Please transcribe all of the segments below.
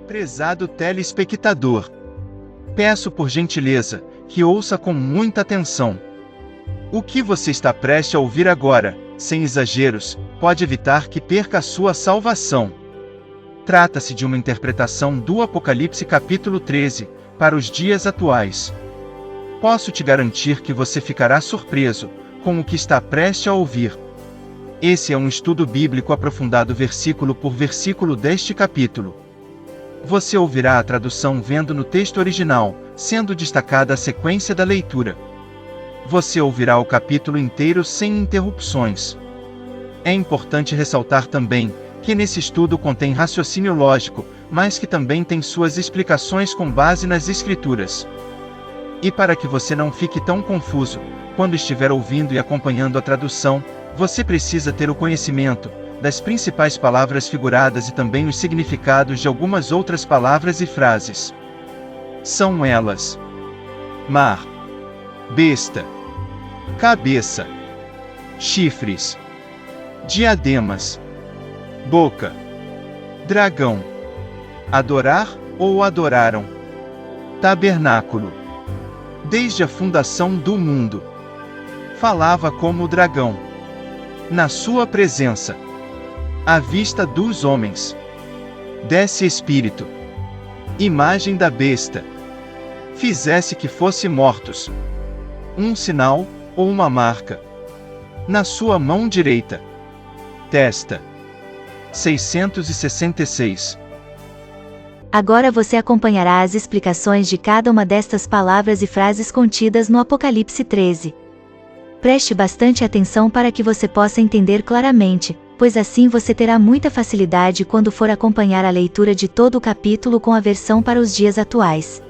Prezado telespectador, peço por gentileza que ouça com muita atenção. O que você está prestes a ouvir agora, sem exageros, pode evitar que perca a sua salvação. Trata-se de uma interpretação do Apocalipse capítulo 13, para os dias atuais. Posso te garantir que você ficará surpreso com o que está prestes a ouvir. Esse é um estudo bíblico aprofundado versículo por versículo deste capítulo. Você ouvirá a tradução vendo no texto original, sendo destacada a sequência da leitura. Você ouvirá o capítulo inteiro sem interrupções. É importante ressaltar também que nesse estudo contém raciocínio lógico, mas que também tem suas explicações com base nas Escrituras. E para que você não fique tão confuso, quando estiver ouvindo e acompanhando a tradução, você precisa ter o conhecimento das principais palavras figuradas e também os significados de algumas outras palavras e frases. São elas: mar, besta, cabeça, chifres, diademas, boca, dragão, adorar ou adoraram, tabernáculo. Desde a fundação do mundo, falava como o dragão. Na sua presença, à vista dos homens, desse espírito, imagem da besta, fizesse que fosse mortos, um sinal ou uma marca, na sua mão direita, testa. 666. Agora você acompanhará as explicações de cada uma destas palavras e frases contidas no Apocalipse 13. Preste bastante atenção para que você possa entender claramente, pois assim você terá muita facilidade quando for acompanhar a leitura de todo o capítulo com a versão para os dias atuais.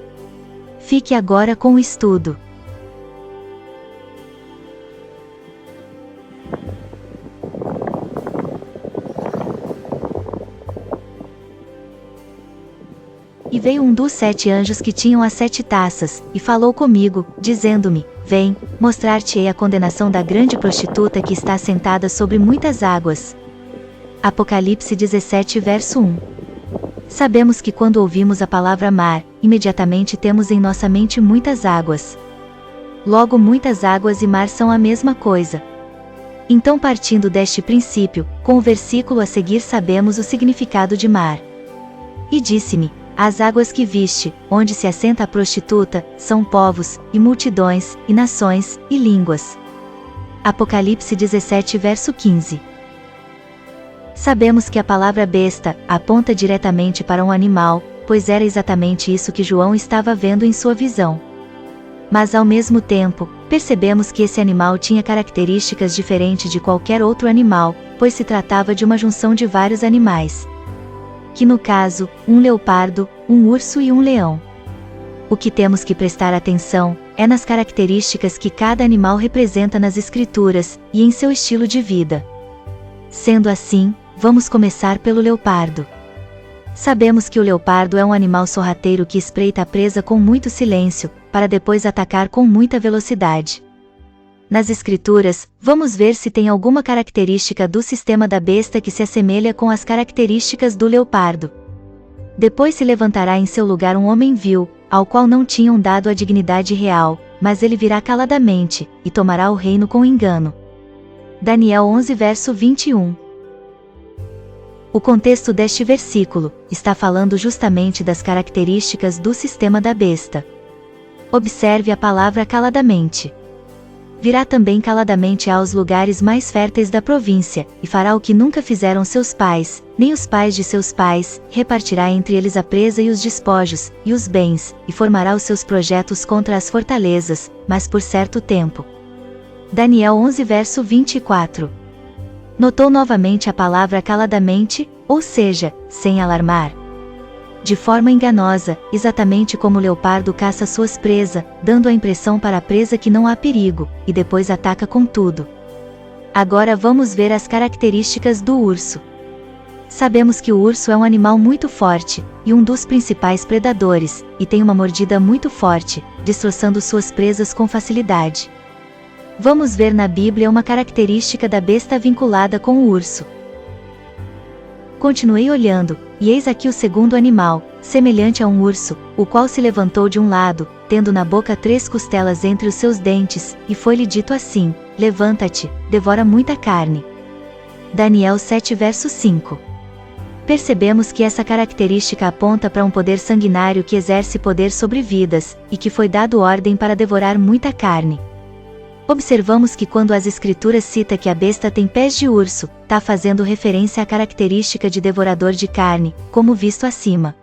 Fique agora com o estudo. E veio um dos 7 anjos que tinham as 7 taças, e falou comigo, dizendo-me: Vem, mostrar-te-ei a condenação da grande prostituta que está assentada sobre muitas águas. Apocalipse 17 verso 1. Sabemos que quando ouvimos a palavra mar, imediatamente temos em nossa mente muitas águas. Logo, muitas águas e mar são a mesma coisa. Então, partindo deste princípio, com o versículo a seguir sabemos o significado de mar. E disse-me: As águas que viste, onde se assenta a prostituta, são povos, e multidões, e nações, e línguas. Apocalipse 17 verso 15. Sabemos que a palavra besta aponta diretamente para um animal, pois era exatamente isso que João estava vendo em sua visão. Mas ao mesmo tempo, percebemos que esse animal tinha características diferentes de qualquer outro animal, pois se tratava de uma junção de vários animais. Que no caso, um leopardo, um urso e um leão. O que temos que prestar atenção é nas características que cada animal representa nas Escrituras, e em seu estilo de vida. Sendo assim, vamos começar pelo leopardo. Sabemos que o leopardo é um animal sorrateiro que espreita a presa com muito silêncio, para depois atacar com muita velocidade. Nas Escrituras, vamos ver se tem alguma característica do sistema da besta que se assemelha com as características do leopardo. Depois se levantará em seu lugar um homem vil, ao qual não tinham dado a dignidade real, mas ele virá caladamente, e tomará o reino com engano. Daniel 11 verso 21. O contexto deste versículo está falando justamente das características do sistema da besta. Observe a palavra caladamente. Virá também caladamente aos lugares mais férteis da província, e fará o que nunca fizeram seus pais, nem os pais de seus pais, repartirá entre eles a presa e os despojos, e os bens, e formará os seus projetos contra as fortalezas, mas por certo tempo. Daniel 11 verso 24. Notou novamente a palavra caladamente, ou seja, sem alarmar. De forma enganosa, exatamente como o leopardo caça suas presas, dando a impressão para a presa que não há perigo, e depois ataca com tudo. Agora vamos ver as características do urso. Sabemos que o urso é um animal muito forte, e um dos principais predadores, e tem uma mordida muito forte, destroçando suas presas com facilidade. Vamos ver na Bíblia uma característica da besta vinculada com o urso. Continuei olhando, e eis aqui o segundo animal, semelhante a um urso, o qual se levantou de um lado, tendo na boca 3 costelas entre os seus dentes, e foi-lhe dito assim: levanta-te, devora muita carne. Daniel 7 verso 5. Percebemos que essa característica aponta para um poder sanguinário que exerce poder sobre vidas, e que foi dado ordem para devorar muita carne. Observamos que quando as escrituras cita que a besta tem pés de urso, está fazendo referência à característica de devorador de carne, como visto acima.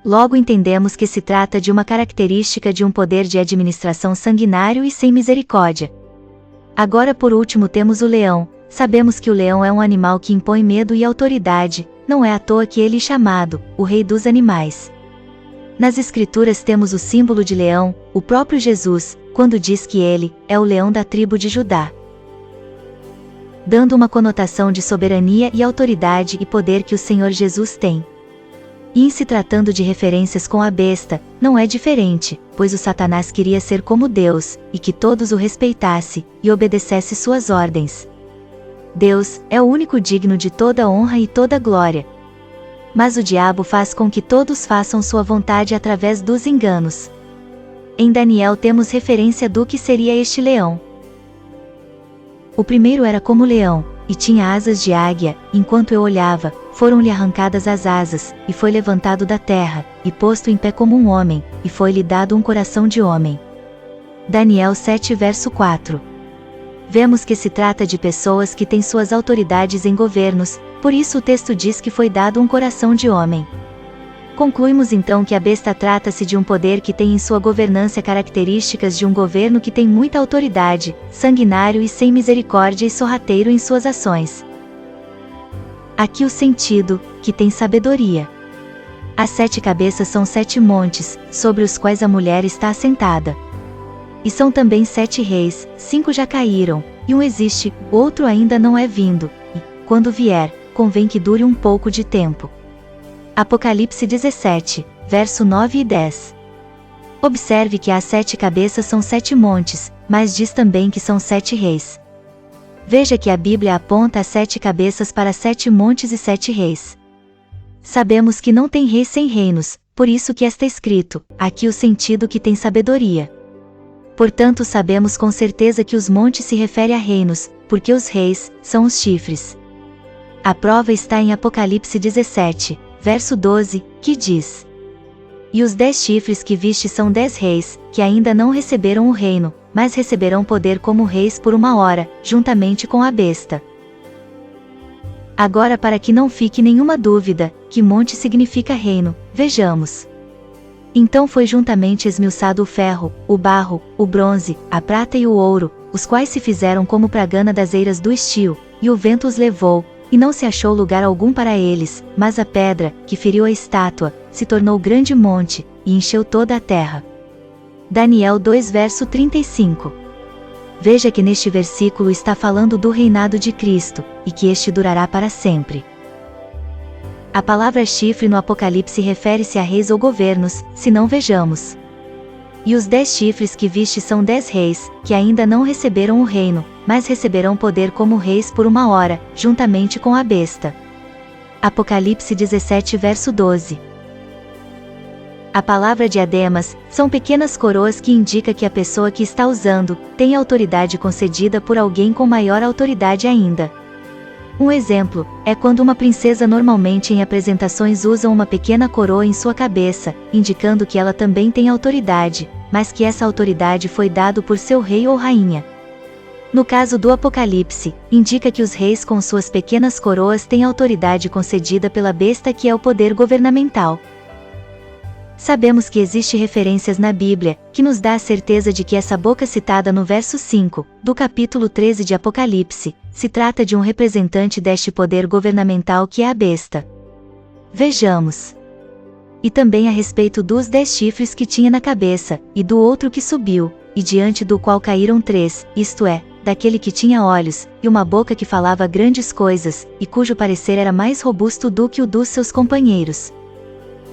Logo entendemos que se trata de uma característica de um poder de administração sanguinário e sem misericórdia. Agora por último temos o leão. Sabemos que o leão é um animal que impõe medo e autoridade, não é à toa que ele é chamado o rei dos animais. Nas escrituras temos o símbolo de leão, o próprio Jesus, quando diz que ele é o leão da tribo de Judá, dando uma conotação de soberania e autoridade e poder que o Senhor Jesus tem. E em se tratando de referências com a besta, não é diferente, pois o Satanás queria ser como Deus, e que todos o respeitassem e obedecessem suas ordens. Deus é o único digno de toda honra e toda glória. Mas o diabo faz com que todos façam sua vontade através dos enganos. Em Daniel temos referência do que seria este leão. O primeiro era como leão, e tinha asas de águia. Enquanto eu olhava, foram-lhe arrancadas as asas, e foi levantado da terra, e posto em pé como um homem, e foi-lhe dado um coração de homem. Daniel 7 verso 4. Vemos que se trata de pessoas que têm suas autoridades em governos, por isso o texto diz que foi dado um coração de homem. Concluímos então que a besta trata-se de um poder que tem em sua governância características de um governo que tem muita autoridade, sanguinário e sem misericórdia e sorrateiro em suas ações. Aqui o sentido, que tem sabedoria. As 7 cabeças são 7 montes, sobre os quais a mulher está assentada. E são também 7 reis, 5 já caíram, e um existe, outro ainda não é vindo, e, quando vier, convém que dure um pouco de tempo. Apocalipse 17, verso 9 e 10. Observe que as 7 cabeças são 7 montes, mas diz também que são 7 reis. Veja que a Bíblia aponta as 7 cabeças para 7 montes e 7 reis. Sabemos que não tem rei sem reinos, por isso que está escrito, aqui o sentido que tem sabedoria. Portanto sabemos com certeza que os montes se refere a reinos, porque os reis são os chifres. A prova está em Apocalipse 17, verso 12, que diz: E os 10 chifres que viste são 10 reis, que ainda não receberam o reino, mas receberão poder como reis por 1 hora, juntamente com a besta. Agora para que não fique nenhuma dúvida, que monte significa reino, vejamos. Então foi juntamente esmiuçado o ferro, o barro, o bronze, a prata e o ouro, os quais se fizeram como pragana das eiras do estio, e o vento os levou, e não se achou lugar algum para eles, mas a pedra, que feriu a estátua, se tornou grande monte, e encheu toda a terra. Daniel 2 verso 35. Veja que neste versículo está falando do reinado de Cristo, e que este durará para sempre. A palavra chifre no Apocalipse refere-se a reis ou governos, se não vejamos. E os 10 chifres que viste são 10 reis, que ainda não receberam o reino, mas receberão poder como reis por 1 hora, juntamente com a besta. Apocalipse 17 verso 12. A palavra diademas, são pequenas coroas que indica que a pessoa que está usando, tem autoridade concedida por alguém com maior autoridade ainda. Um exemplo, é quando uma princesa normalmente em apresentações usa uma pequena coroa em sua cabeça, indicando que ela também tem autoridade, mas que essa autoridade foi dado por seu rei ou rainha. No caso do Apocalipse, indica que os reis com suas pequenas coroas têm autoridade concedida pela besta que é o poder governamental. Sabemos que existe referências na Bíblia, que nos dá a certeza de que essa boca citada no verso 5, do capítulo 13 de Apocalipse, se trata de um representante deste poder governamental que é a besta. Vejamos. E também a respeito dos 10 chifres que tinha na cabeça, e do outro que subiu, e diante do qual caíram 3, isto é, daquele que tinha olhos, e uma boca que falava grandes coisas, e cujo parecer era mais robusto do que o dos seus companheiros.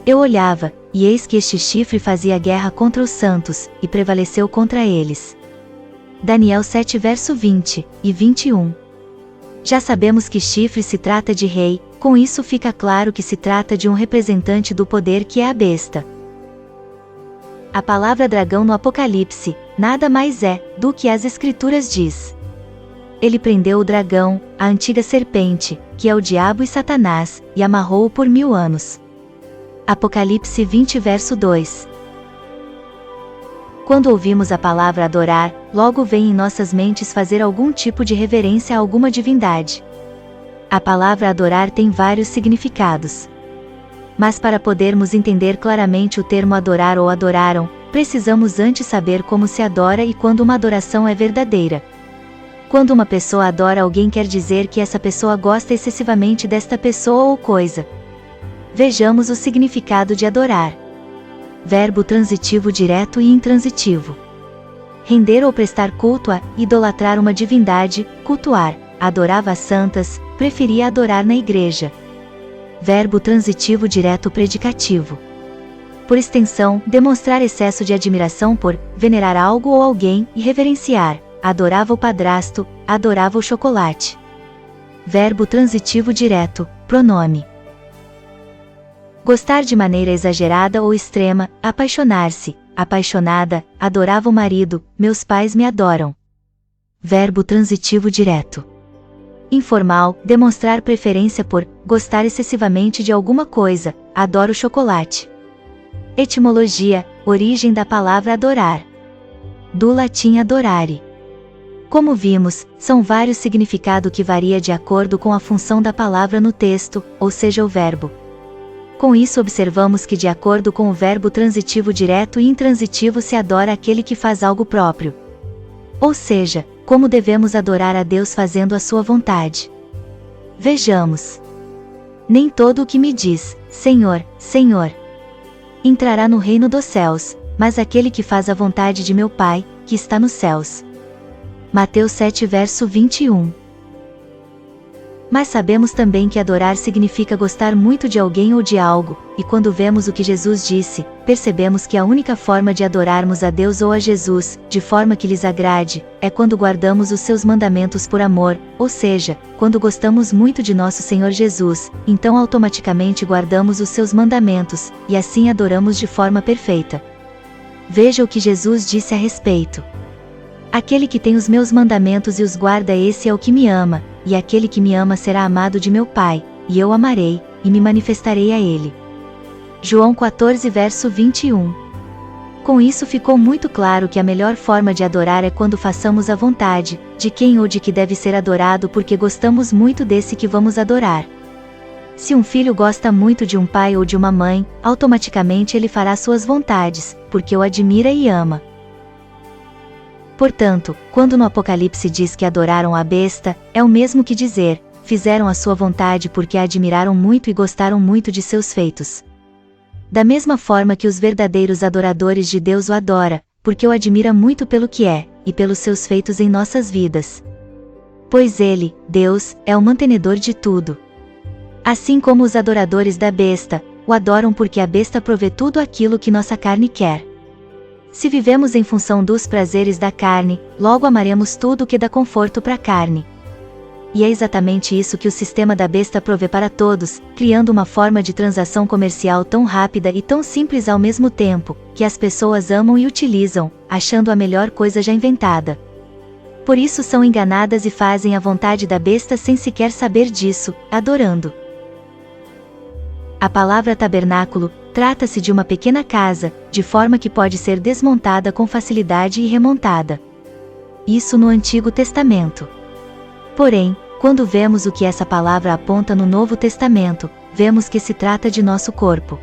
Eu olhava, e eis que este chifre fazia guerra contra os santos, e prevaleceu contra eles. Daniel 7 verso 20 e 21. Já sabemos que chifre se trata de rei, Com isso fica claro que se trata de um representante do poder que é a besta. A palavra dragão no Apocalipse nada mais é do que as Escrituras diz. Ele prendeu o dragão, a antiga serpente, que é o diabo e Satanás, e amarrou-o por 1000 anos. Apocalipse 20 verso 2. Quando ouvimos a palavra adorar, logo vem em nossas mentes fazer algum tipo de reverência a alguma divindade. A palavra adorar tem vários significados. Mas para podermos entender claramente o termo adorar ou adoraram, precisamos antes saber como se adora e quando uma adoração é verdadeira. Quando uma pessoa adora alguém quer dizer que essa pessoa gosta excessivamente desta pessoa ou coisa. Vejamos o significado de adorar. Verbo transitivo direto e intransitivo. Render ou prestar culto a, idolatrar uma divindade, cultuar, adorava as santas, preferia adorar na igreja. Verbo transitivo direto predicativo. Por extensão, demonstrar excesso de admiração por, venerar algo ou alguém e reverenciar, adorava o padrasto, adorava o chocolate. Verbo transitivo direto, pronome. Gostar de maneira exagerada ou extrema, apaixonar-se, apaixonada, adorava o marido, meus pais me adoram. Verbo transitivo direto. Informal, demonstrar preferência por, gostar excessivamente de alguma coisa, adoro chocolate. Etimologia, origem da palavra adorar. Do latim adorare. Como vimos, são vários significados que varia de acordo com a função da palavra no texto, ou seja o verbo. Com isso observamos que de acordo com o verbo transitivo direto e intransitivo se adora aquele que faz algo próprio. Ou seja, como devemos adorar a Deus fazendo a sua vontade. Vejamos. Nem todo o que me diz, Senhor, Senhor, entrará no reino dos céus, mas aquele que faz a vontade de meu Pai, que está nos céus. Mateus 7 verso 21. Mas sabemos também que adorar significa gostar muito de alguém ou de algo, e quando vemos o que Jesus disse, percebemos que a única forma de adorarmos a Deus ou a Jesus, de forma que lhes agrade, é quando guardamos os seus mandamentos por amor, ou seja, quando gostamos muito de nosso Senhor Jesus, então automaticamente guardamos os seus mandamentos, e assim adoramos de forma perfeita. Veja o que Jesus disse a respeito. Aquele que tem os meus mandamentos e os guarda, esse é o que me ama, e aquele que me ama será amado de meu Pai, e eu amarei, e me manifestarei a ele. João 14 verso 21. Com isso ficou muito claro que a melhor forma de adorar é quando façamos a vontade, de quem ou de que deve ser adorado porque gostamos muito desse que vamos adorar. Se um filho gosta muito de um pai ou de uma mãe, automaticamente ele fará suas vontades, porque o admira e ama. Portanto, quando no Apocalipse diz que adoraram a besta, é o mesmo que dizer, fizeram a sua vontade porque a admiraram muito e gostaram muito de seus feitos. Da mesma forma que os verdadeiros adoradores de Deus o adoram, porque o admira muito pelo que é, e pelos seus feitos em nossas vidas. Pois ele, Deus, é o mantenedor de tudo. Assim como os adoradores da besta, o adoram porque a besta provê tudo aquilo que nossa carne quer. Se vivemos em função dos prazeres da carne, logo amaremos tudo o que dá conforto para a carne. E é exatamente isso que o sistema da besta provê para todos, criando uma forma de transação comercial tão rápida e tão simples ao mesmo tempo, que as pessoas amam e utilizam, achando a melhor coisa já inventada. Por isso são enganadas e fazem a vontade da besta sem sequer saber disso, adorando. A palavra tabernáculo trata-se de uma pequena casa, de forma que pode ser desmontada com facilidade e remontada. Isso no Antigo Testamento. Porém, quando vemos o que essa palavra aponta no Novo Testamento, vemos que se trata de nosso corpo.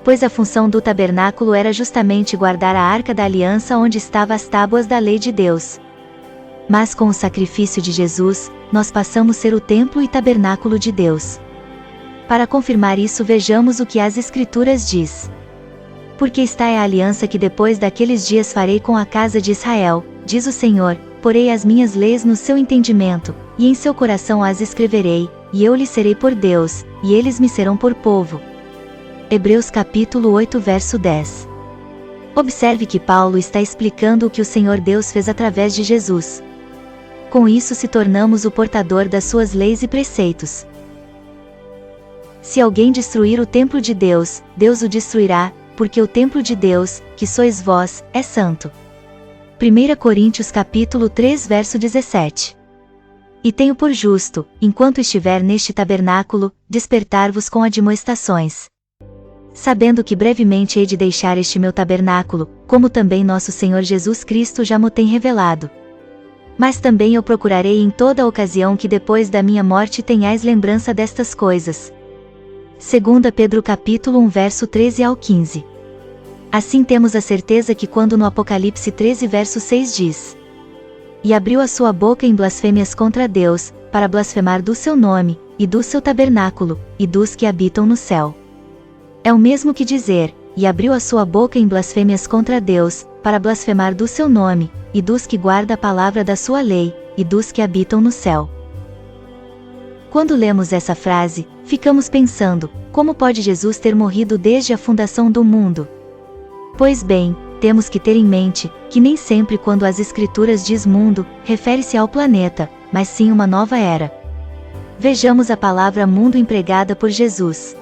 Pois a função do tabernáculo era justamente guardar a Arca da Aliança onde estavam as tábuas da lei de Deus. Mas com o sacrifício de Jesus, nós passamos a ser o templo e tabernáculo de Deus. Para confirmar isso, vejamos o que as Escrituras diz. Porque esta é a aliança que depois daqueles dias farei com a casa de Israel, diz o Senhor, porei as minhas leis no seu entendimento, e em seu coração as escreverei, e eu lhes serei por Deus, e eles me serão por povo. Hebreus capítulo 8 verso 10. Observe que Paulo está explicando o que o Senhor Deus fez através de Jesus. Com isso se tornamos o portador das suas leis e preceitos. Se alguém destruir o templo de Deus, Deus o destruirá, porque o templo de Deus, que sois vós, é santo. 1 Coríntios capítulo 3 verso 17. E tenho por justo, enquanto estiver neste tabernáculo, despertar-vos com admoestações. Sabendo que brevemente hei de deixar este meu tabernáculo, como também nosso Senhor Jesus Cristo já mo tem revelado. Mas também eu procurarei em toda a ocasião que depois da minha morte tenhais lembrança destas coisas. 2 Pedro capítulo 1 verso 13 ao 15. Assim temos a certeza que quando no Apocalipse 13 verso 6 diz: E abriu a sua boca em blasfêmias contra Deus, para blasfemar do seu nome, e do seu tabernáculo, e dos que habitam no céu. É o mesmo que dizer, e abriu a sua boca em blasfêmias contra Deus, para blasfemar do seu nome, e dos que guardam a palavra da sua lei, e dos que habitam no céu. Quando lemos essa frase, ficamos pensando, como pode Jesus ter morrido desde a fundação do mundo? Pois bem, temos que ter em mente, que nem sempre quando as Escrituras diz mundo, refere-se ao planeta, mas sim uma nova era. Vejamos a palavra mundo empregada por Jesus.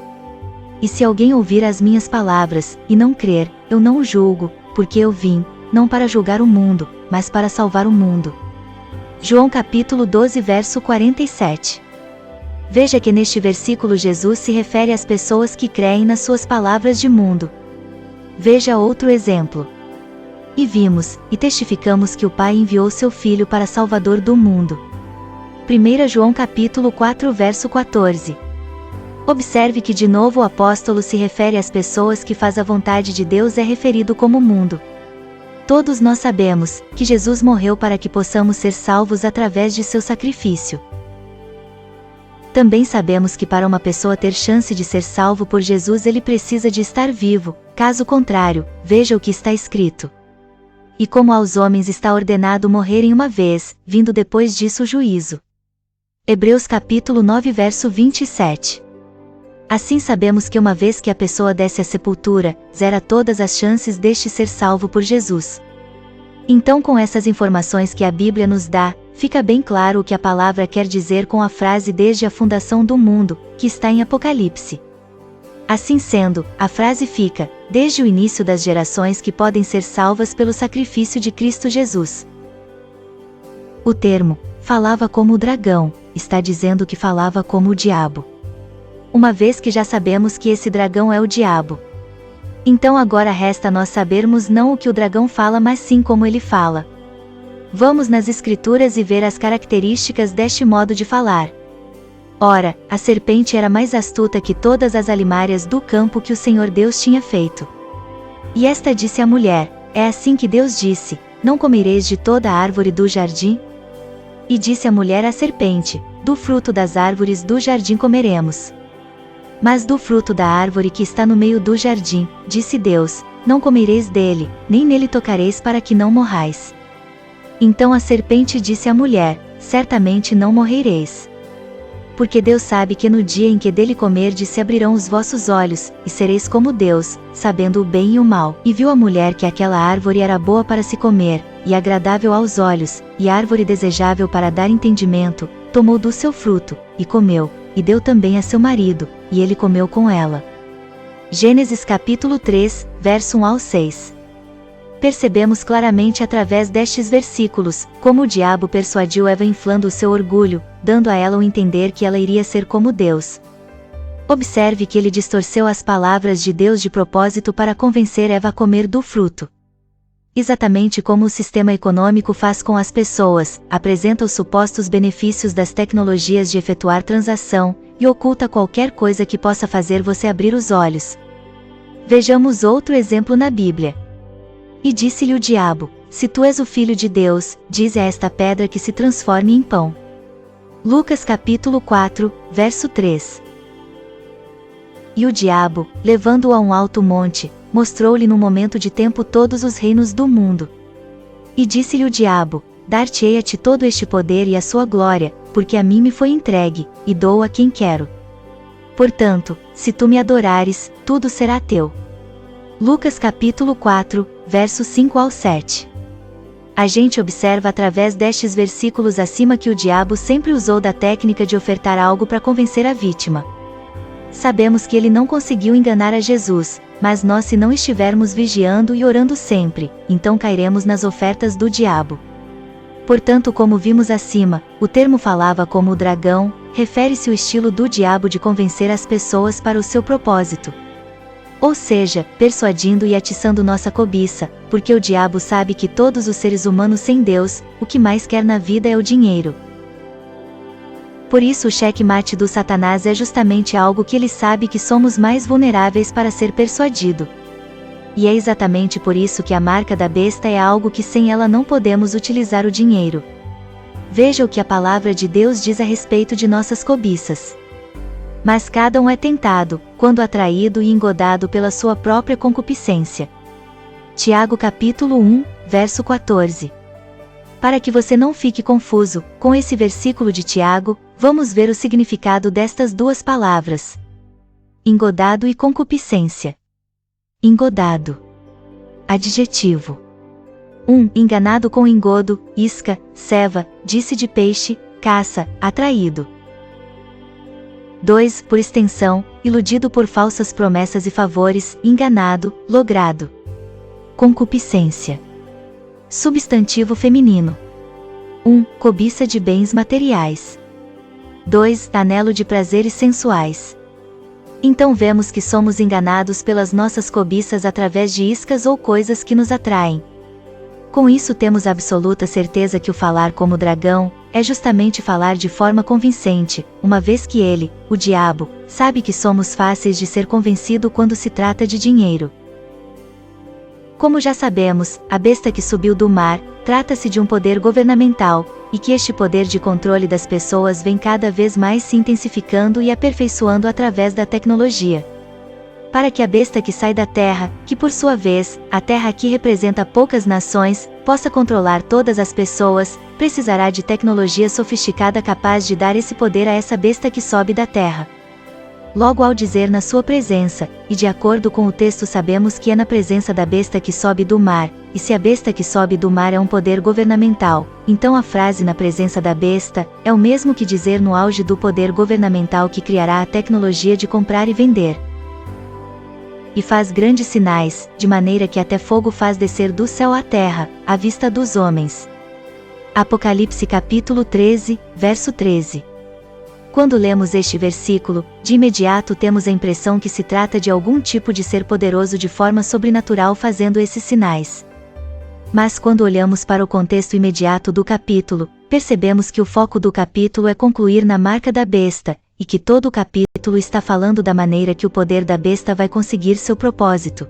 E se alguém ouvir as minhas palavras, e não crer, eu não o julgo, porque eu vim, não para julgar o mundo, mas para salvar o mundo. João capítulo 12 verso 47. Veja que neste versículo Jesus se refere às pessoas que creem nas suas palavras de mundo. Veja outro exemplo. E vimos, e testificamos que o Pai enviou seu Filho para Salvador do mundo. 1 João capítulo 4 verso 14. Observe que de novo o apóstolo se refere às pessoas que faz a vontade de Deus é referido como mundo. Todos nós sabemos, que Jesus morreu para que possamos ser salvos através de seu sacrifício. Também sabemos que para uma pessoa ter chance de ser salvo por Jesus ele precisa de estar vivo, caso contrário, veja o que está escrito. E como aos homens está ordenado morrerem uma vez, vindo depois disso o juízo. Hebreus capítulo 9 verso 27. Assim sabemos que uma vez que a pessoa desce à sepultura, zera todas as chances deste ser salvo por Jesus. Então com essas informações que a Bíblia nos dá, fica bem claro o que a palavra quer dizer com a frase desde a fundação do mundo, que está em Apocalipse. Assim sendo, a frase fica, desde o início das gerações que podem ser salvas pelo sacrifício de Cristo Jesus. O termo, falava como o dragão, está dizendo que falava como o diabo. Uma vez que já sabemos que esse dragão é o diabo. Então agora resta nós sabermos não o que o dragão fala, mas sim como ele fala. Vamos nas Escrituras e ver as características deste modo de falar. Ora, a serpente era mais astuta que todas as alimárias do campo que o Senhor Deus tinha feito. E esta disse à mulher: É assim que Deus disse: Não comereis de toda a árvore do jardim? E disse a mulher à serpente: Do fruto das árvores do jardim comeremos. Mas do fruto da árvore que está no meio do jardim, disse Deus: Não comereis dele, nem nele tocareis para que não morrais. Então a serpente disse à mulher: Certamente não morrereis. Porque Deus sabe que no dia em que dele comerdes se abrirão os vossos olhos, e sereis como Deus, sabendo o bem e o mal. E viu a mulher que aquela árvore era boa para se comer, e agradável aos olhos, e árvore desejável para dar entendimento, tomou do seu fruto, e comeu, e deu também a seu marido, e ele comeu com ela. Gênesis capítulo 3, verso 1 ao 6. Percebemos claramente através destes versículos, como o diabo persuadiu Eva inflando o seu orgulho, dando a ela o entender que ela iria ser como Deus. Observe que ele distorceu as palavras de Deus de propósito para convencer Eva a comer do fruto. Exatamente como o sistema econômico faz com as pessoas, apresenta os supostos benefícios das tecnologias de efetuar transação, e oculta qualquer coisa que possa fazer você abrir os olhos. Vejamos outro exemplo na Bíblia. E disse-lhe o diabo: Se tu és o filho de Deus, dize a esta pedra que se transforme em pão. Lucas capítulo 4, verso 3. E o diabo, levando-o a um alto monte, mostrou-lhe num momento de tempo todos os reinos do mundo. E disse-lhe o diabo: Dar-te-ei a ti todo este poder e a sua glória, porque a mim me foi entregue, e dou a quem quero. Portanto, se tu me adorares, tudo será teu. Lucas capítulo 4, versos 5 ao 7. A gente observa através destes versículos acima que o diabo sempre usou da técnica de ofertar algo para convencer a vítima. sabemos que ele não conseguiu enganar a Jesus, mas nós, se não estivermos vigiando e orando sempre, então cairemos nas ofertas do diabo. Portanto, como vimos acima, o termo falava como o dragão, refere-se ao estilo do diabo de convencer as pessoas para o seu propósito. Ou seja, persuadindo e atiçando nossa cobiça, porque o diabo sabe que todos os seres humanos sem Deus, o que mais quer na vida é o dinheiro. Por isso o cheque-mate do Satanás é justamente algo que ele sabe que somos mais vulneráveis para ser persuadido. E é exatamente por isso que a marca da besta é algo que sem ela não podemos utilizar o dinheiro. Veja o que a palavra de Deus diz a respeito de nossas cobiças. Mas cada um é tentado, quando atraído e engodado pela sua própria concupiscência. Tiago capítulo 1, verso 14. Para que você não fique confuso, com esse versículo de Tiago, vamos ver o significado destas duas palavras: engodado e concupiscência. Engodado. Adjetivo. 1. Enganado com engodo, isca, ceva, disse de peixe, caça, atraído. 2. Por extensão, iludido por falsas promessas e favores, enganado, logrado. Concupiscência. Substantivo feminino. 1. Cobiça de bens materiais. 2. Anelo de prazeres sensuais. Então vemos que somos enganados pelas nossas cobiças através de iscas ou coisas que nos atraem. Com isso temos absoluta certeza que o falar como dragão é justamente falar de forma convincente, uma vez que ele, o diabo, sabe que somos fáceis de ser convencido quando se trata de dinheiro. Como já sabemos, a besta que subiu do mar, trata-se de um poder governamental, e que este poder de controle das pessoas vem cada vez mais se intensificando e aperfeiçoando através da tecnologia. Para que a besta que sai da Terra, que por sua vez, a Terra aqui representa poucas nações, possa controlar todas as pessoas, precisará de tecnologia sofisticada capaz de dar esse poder a essa besta que sobe da Terra. Logo, ao dizer na sua presença, e de acordo com o texto sabemos que é na presença da besta que sobe do mar, e se a besta que sobe do mar é um poder governamental, então a frase na presença da besta, é o mesmo que dizer no auge do poder governamental que criará a tecnologia de comprar e vender. E faz grandes sinais, de maneira que até fogo faz descer do céu à terra, à vista dos homens. Apocalipse capítulo 13, verso 13. Quando lemos este versículo, de imediato temos a impressão que se trata de algum tipo de ser poderoso de forma sobrenatural fazendo esses sinais. Mas quando olhamos para o contexto imediato do capítulo, percebemos que o foco do capítulo é concluir na marca da besta, e que todo o capítulo está falando da maneira que o poder da besta vai conseguir seu propósito.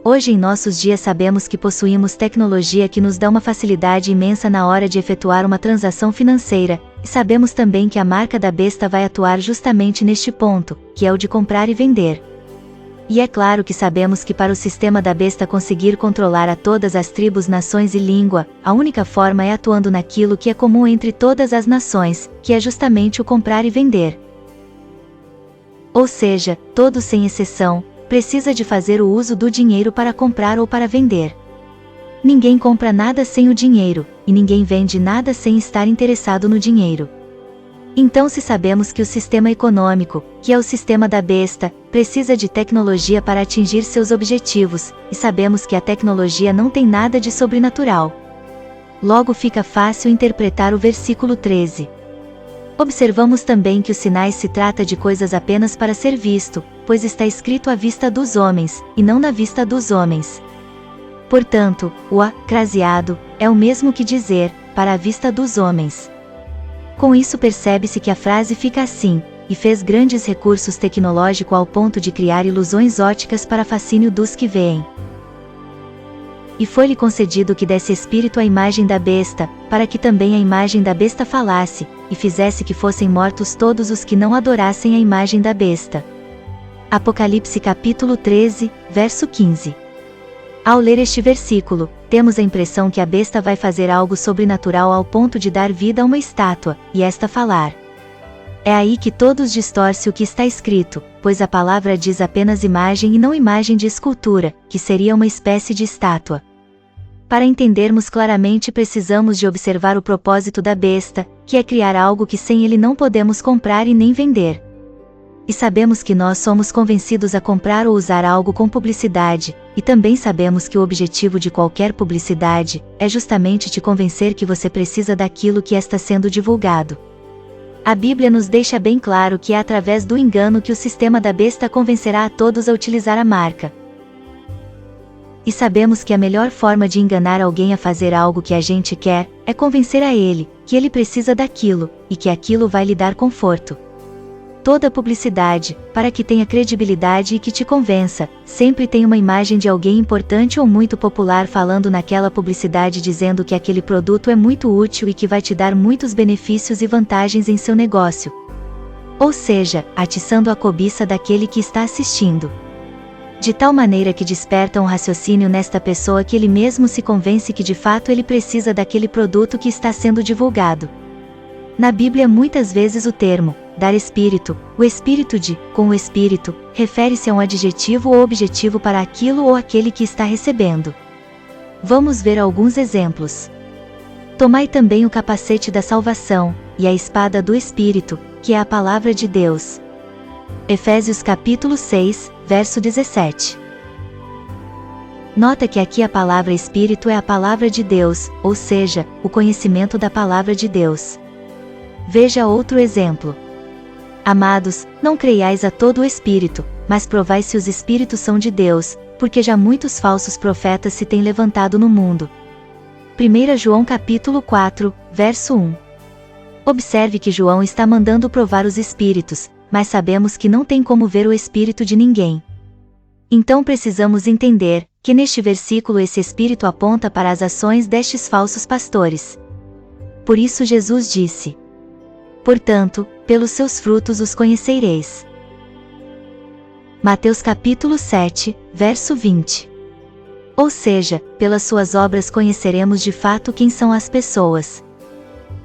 Hoje em nossos dias sabemos que possuímos tecnologia que nos dá uma facilidade imensa na hora de efetuar uma transação financeira, e sabemos também que a marca da besta vai atuar justamente neste ponto, que é o de comprar e vender. E é claro que sabemos que para o sistema da besta conseguir controlar a todas as tribos, nações e língua, a única forma é atuando naquilo que é comum entre todas as nações, que é justamente o comprar e vender. Ou seja, todos sem exceção, precisa de fazer o uso do dinheiro para comprar ou para vender. Ninguém compra nada sem o dinheiro, e ninguém vende nada sem estar interessado no dinheiro. Então, se sabemos que o sistema econômico, que é o sistema da besta, precisa de tecnologia para atingir seus objetivos, e sabemos que a tecnologia não tem nada de sobrenatural, logo fica fácil interpretar o versículo 13. Observamos também que os sinais se trata de coisas apenas para ser visto, pois está escrito à vista dos homens, e não na vista dos homens. Portanto, o acraseado é o mesmo que dizer, para a vista dos homens. Com isso percebe-se que a frase fica assim, e fez grandes recursos tecnológicos ao ponto de criar ilusões óticas para fascínio dos que veem. E foi-lhe concedido que desse espírito à imagem da besta, para que também a imagem da besta falasse, e fizesse que fossem mortos todos os que não adorassem a imagem da besta. Apocalipse capítulo 13, verso 15. Ao ler este versículo, temos a impressão que a besta vai fazer algo sobrenatural ao ponto de dar vida a uma estátua, e esta falar. É aí que todos distorcem o que está escrito, pois a palavra diz apenas imagem e não imagem de escultura, que seria uma espécie de estátua. Para entendermos claramente precisamos de observar o propósito da besta, que é criar algo que sem ele não podemos comprar e nem vender. E sabemos que nós somos convencidos a comprar ou usar algo com publicidade, e também sabemos que o objetivo de qualquer publicidade é justamente te convencer que você precisa daquilo que está sendo divulgado. A Bíblia nos deixa bem claro que é através do engano que o sistema da besta convencerá a todos a utilizar a marca. E sabemos que a melhor forma de enganar alguém a fazer algo que a gente quer é convencer a ele que ele precisa daquilo, e que aquilo vai lhe dar conforto. Toda publicidade, para que tenha credibilidade e que te convença, sempre tem uma imagem de alguém importante ou muito popular falando naquela publicidade dizendo que aquele produto é muito útil e que vai te dar muitos benefícios e vantagens em seu negócio. Ou seja, atiçando a cobiça daquele que está assistindo. De tal maneira que desperta um raciocínio nesta pessoa que ele mesmo se convence que de fato ele precisa daquele produto que está sendo divulgado. Na Bíblia muitas vezes o termo dar espírito, o espírito de, com o espírito, refere-se a um adjetivo ou objetivo para aquilo ou aquele que está recebendo. Vamos ver alguns exemplos. Tomai também o capacete da salvação, e a espada do Espírito, que é a palavra de Deus. Efésios capítulo 6, verso 17. Nota que aqui a palavra Espírito é a palavra de Deus, ou seja, o conhecimento da palavra de Deus. Veja outro exemplo. Amados, não creiais a todo o Espírito, mas provai se os Espíritos são de Deus, porque já muitos falsos profetas se têm levantado no mundo. 1 João capítulo 4, verso 1. Observe que João está mandando provar os Espíritos, mas sabemos que não tem como ver o Espírito de ninguém. Então precisamos entender que neste versículo esse Espírito aponta para as ações destes falsos pastores. Por isso Jesus disse: portanto, pelos seus frutos os conhecereis. Mateus capítulo 7, verso 20. Ou seja, pelas suas obras conheceremos de fato quem são as pessoas.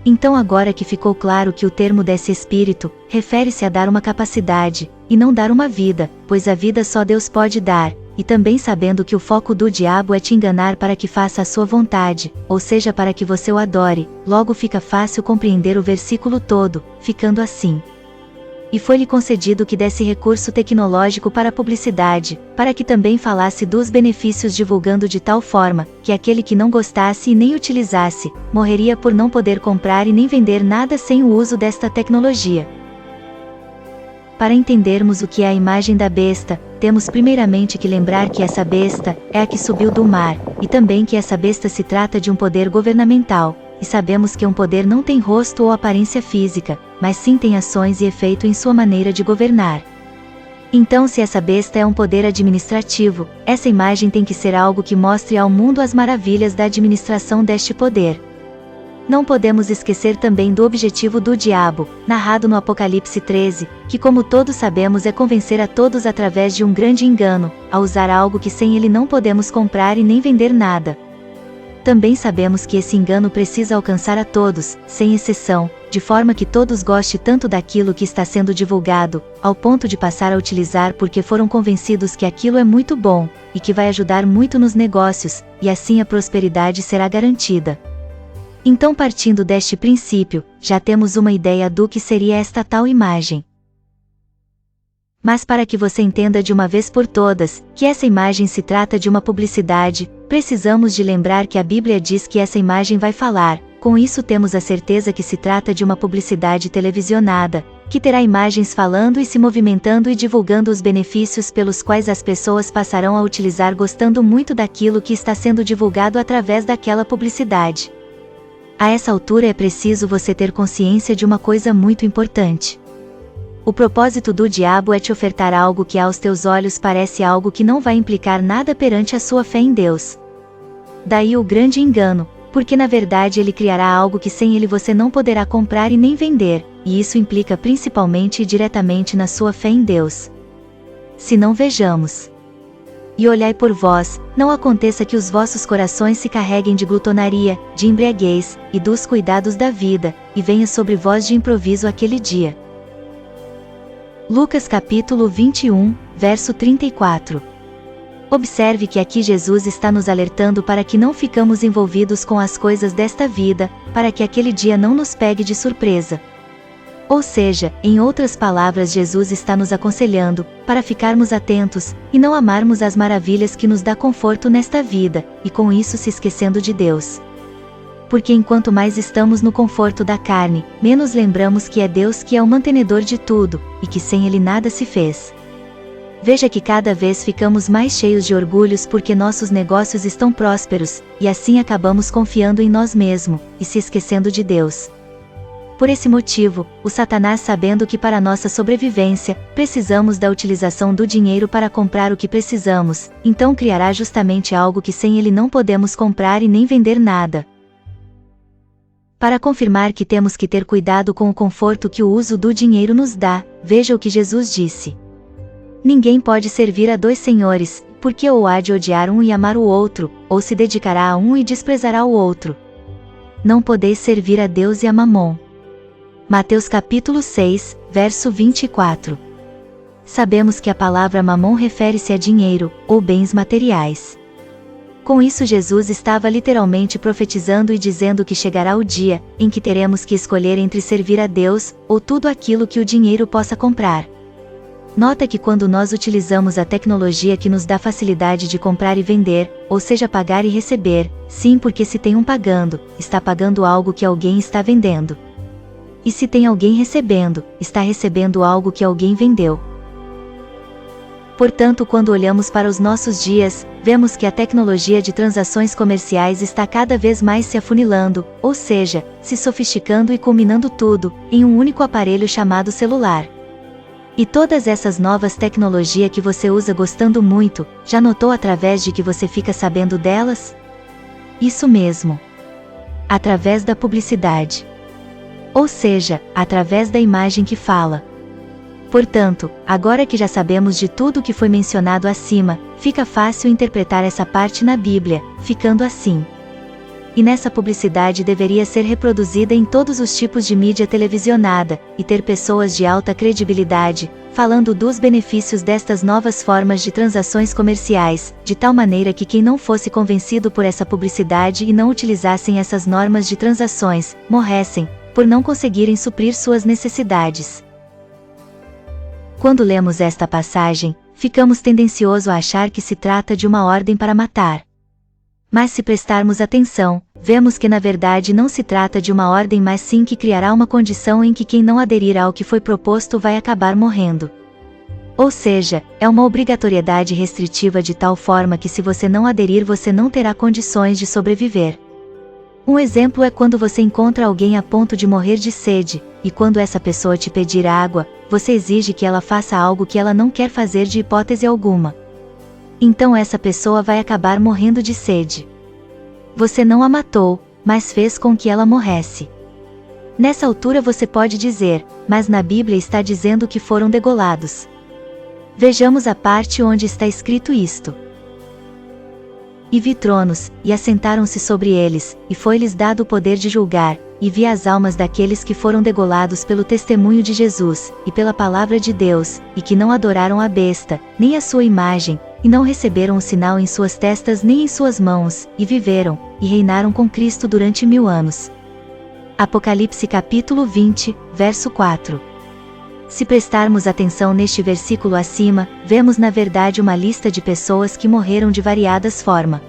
Então agora que ficou claro que o termo desse espírito, refere-se a dar uma capacidade, e não dar uma vida, pois a vida só Deus pode dar, e também sabendo que o foco do diabo é te enganar para que faça a sua vontade, ou seja para que você o adore, logo fica fácil compreender o versículo todo, ficando assim. E foi-lhe concedido que desse recurso tecnológico para a publicidade, para que também falasse dos benefícios divulgando de tal forma, que aquele que não gostasse e nem utilizasse, morreria por não poder comprar e nem vender nada sem o uso desta tecnologia. Para entendermos o que é a imagem da besta, temos primeiramente que lembrar que essa besta é a que subiu do mar, e também que essa besta se trata de um poder governamental, e sabemos que um poder não tem rosto ou aparência física, mas sim tem ações e efeito em sua maneira de governar. Então, se essa besta é um poder administrativo, essa imagem tem que ser algo que mostre ao mundo as maravilhas da administração deste poder. Não podemos esquecer também do objetivo do diabo, narrado no Apocalipse 13, que como todos sabemos é convencer a todos através de um grande engano, a usar algo que sem ele não podemos comprar e nem vender nada. Também sabemos que esse engano precisa alcançar a todos, sem exceção, de forma que todos gostem tanto daquilo que está sendo divulgado, ao ponto de passar a utilizar porque foram convencidos que aquilo é muito bom, e que vai ajudar muito nos negócios, e assim a prosperidade será garantida. Então, partindo deste princípio, já temos uma ideia do que seria esta tal imagem. Mas para que você entenda de uma vez por todas, que essa imagem se trata de uma publicidade, precisamos de lembrar que a Bíblia diz que essa imagem vai falar. Com isso temos a certeza que se trata de uma publicidade televisionada, que terá imagens falando e se movimentando e divulgando os benefícios pelos quais as pessoas passarão a utilizar gostando muito daquilo que está sendo divulgado através daquela publicidade. A essa altura é preciso você ter consciência de uma coisa muito importante. O propósito do diabo é te ofertar algo que aos teus olhos parece algo que não vai implicar nada perante a sua fé em Deus. Daí o grande engano, porque na verdade ele criará algo que sem ele você não poderá comprar e nem vender, e isso implica principalmente e diretamente na sua fé em Deus. Se não vejamos. E olhai por vós, não aconteça que os vossos corações se carreguem de glutonaria, de embriaguez, e dos cuidados da vida, e venha sobre vós de improviso aquele dia. Lucas capítulo 21, verso 34. Observe que aqui Jesus está nos alertando para que não ficamos envolvidos com as coisas desta vida, para que aquele dia não nos pegue de surpresa. Ou seja, em outras palavras, Jesus está nos aconselhando, para ficarmos atentos, e não amarmos as maravilhas que nos dá conforto nesta vida, e com isso se esquecendo de Deus. Porque enquanto mais estamos no conforto da carne, menos lembramos que é Deus que é o mantenedor de tudo, e que sem Ele nada se fez. Veja que cada vez ficamos mais cheios de orgulhos porque nossos negócios estão prósperos, e assim acabamos confiando em nós mesmos, e se esquecendo de Deus. Por esse motivo, o Satanás, sabendo que para nossa sobrevivência, precisamos da utilização do dinheiro para comprar o que precisamos, então criará justamente algo que sem ele não podemos comprar e nem vender nada. Para confirmar que temos que ter cuidado com o conforto que o uso do dinheiro nos dá, veja o que Jesus disse. Ninguém pode servir a dois senhores, porque ou há de odiar um e amar o outro, ou se dedicará a um e desprezará o outro. Não podeis servir a Deus e a Mamon. Mateus capítulo 6, verso 24. Sabemos que a palavra Mamon refere-se a dinheiro, ou bens materiais. Com isso Jesus estava literalmente profetizando e dizendo que chegará o dia, em que teremos que escolher entre servir a Deus, ou tudo aquilo que o dinheiro possa comprar. Nota que quando nós utilizamos a tecnologia que nos dá facilidade de comprar e vender, ou seja pagar e receber, sim, porque se tem um pagando, está pagando algo que alguém está vendendo. E se tem alguém recebendo, está recebendo algo que alguém vendeu. Portanto, quando olhamos para os nossos dias, vemos que a tecnologia de transações comerciais está cada vez mais se afunilando, ou seja, se sofisticando e culminando tudo, em um único aparelho chamado celular. E todas essas novas tecnologias que você usa gostando muito, já notou através de que você fica sabendo delas? Isso mesmo. Através da publicidade. Ou seja, através da imagem que fala. Portanto, agora que já sabemos de tudo o que foi mencionado acima, fica fácil interpretar essa parte na Bíblia, ficando assim. E nessa publicidade deveria ser reproduzida em todos os tipos de mídia televisionada, e ter pessoas de alta credibilidade, falando dos benefícios destas novas formas de transações comerciais, de tal maneira que quem não fosse convencido por essa publicidade e não utilizassem essas normas de transações, morressem, por não conseguirem suprir suas necessidades. Quando lemos esta passagem, ficamos tendenciosos a achar que se trata de uma ordem para matar. Mas se prestarmos atenção, vemos que na verdade não se trata de uma ordem, mas sim que criará uma condição em que quem não aderir ao que foi proposto vai acabar morrendo. Ou seja, é uma obrigatoriedade restritiva de tal forma que se você não aderir você não terá condições de sobreviver. Um exemplo é quando você encontra alguém a ponto de morrer de sede, e quando essa pessoa te pedir água, você exige que ela faça algo que ela não quer fazer de hipótese alguma. Então essa pessoa vai acabar morrendo de sede. Você não a matou, mas fez com que ela morresse. Nessa altura você pode dizer, mas na Bíblia está dizendo que foram degolados. Vejamos a parte onde está escrito isto. E vi tronos, e assentaram-se sobre eles, e foi-lhes dado o poder de julgar, e vi as almas daqueles que foram degolados pelo testemunho de Jesus, e pela palavra de Deus, e que não adoraram a besta, nem a sua imagem, e não receberam o sinal em suas testas nem em suas mãos, e viveram, e reinaram com Cristo durante 1000 anos. Apocalipse capítulo 20, verso 4. Se prestarmos atenção neste versículo acima, vemos na verdade uma lista de pessoas que morreram de variadas formas.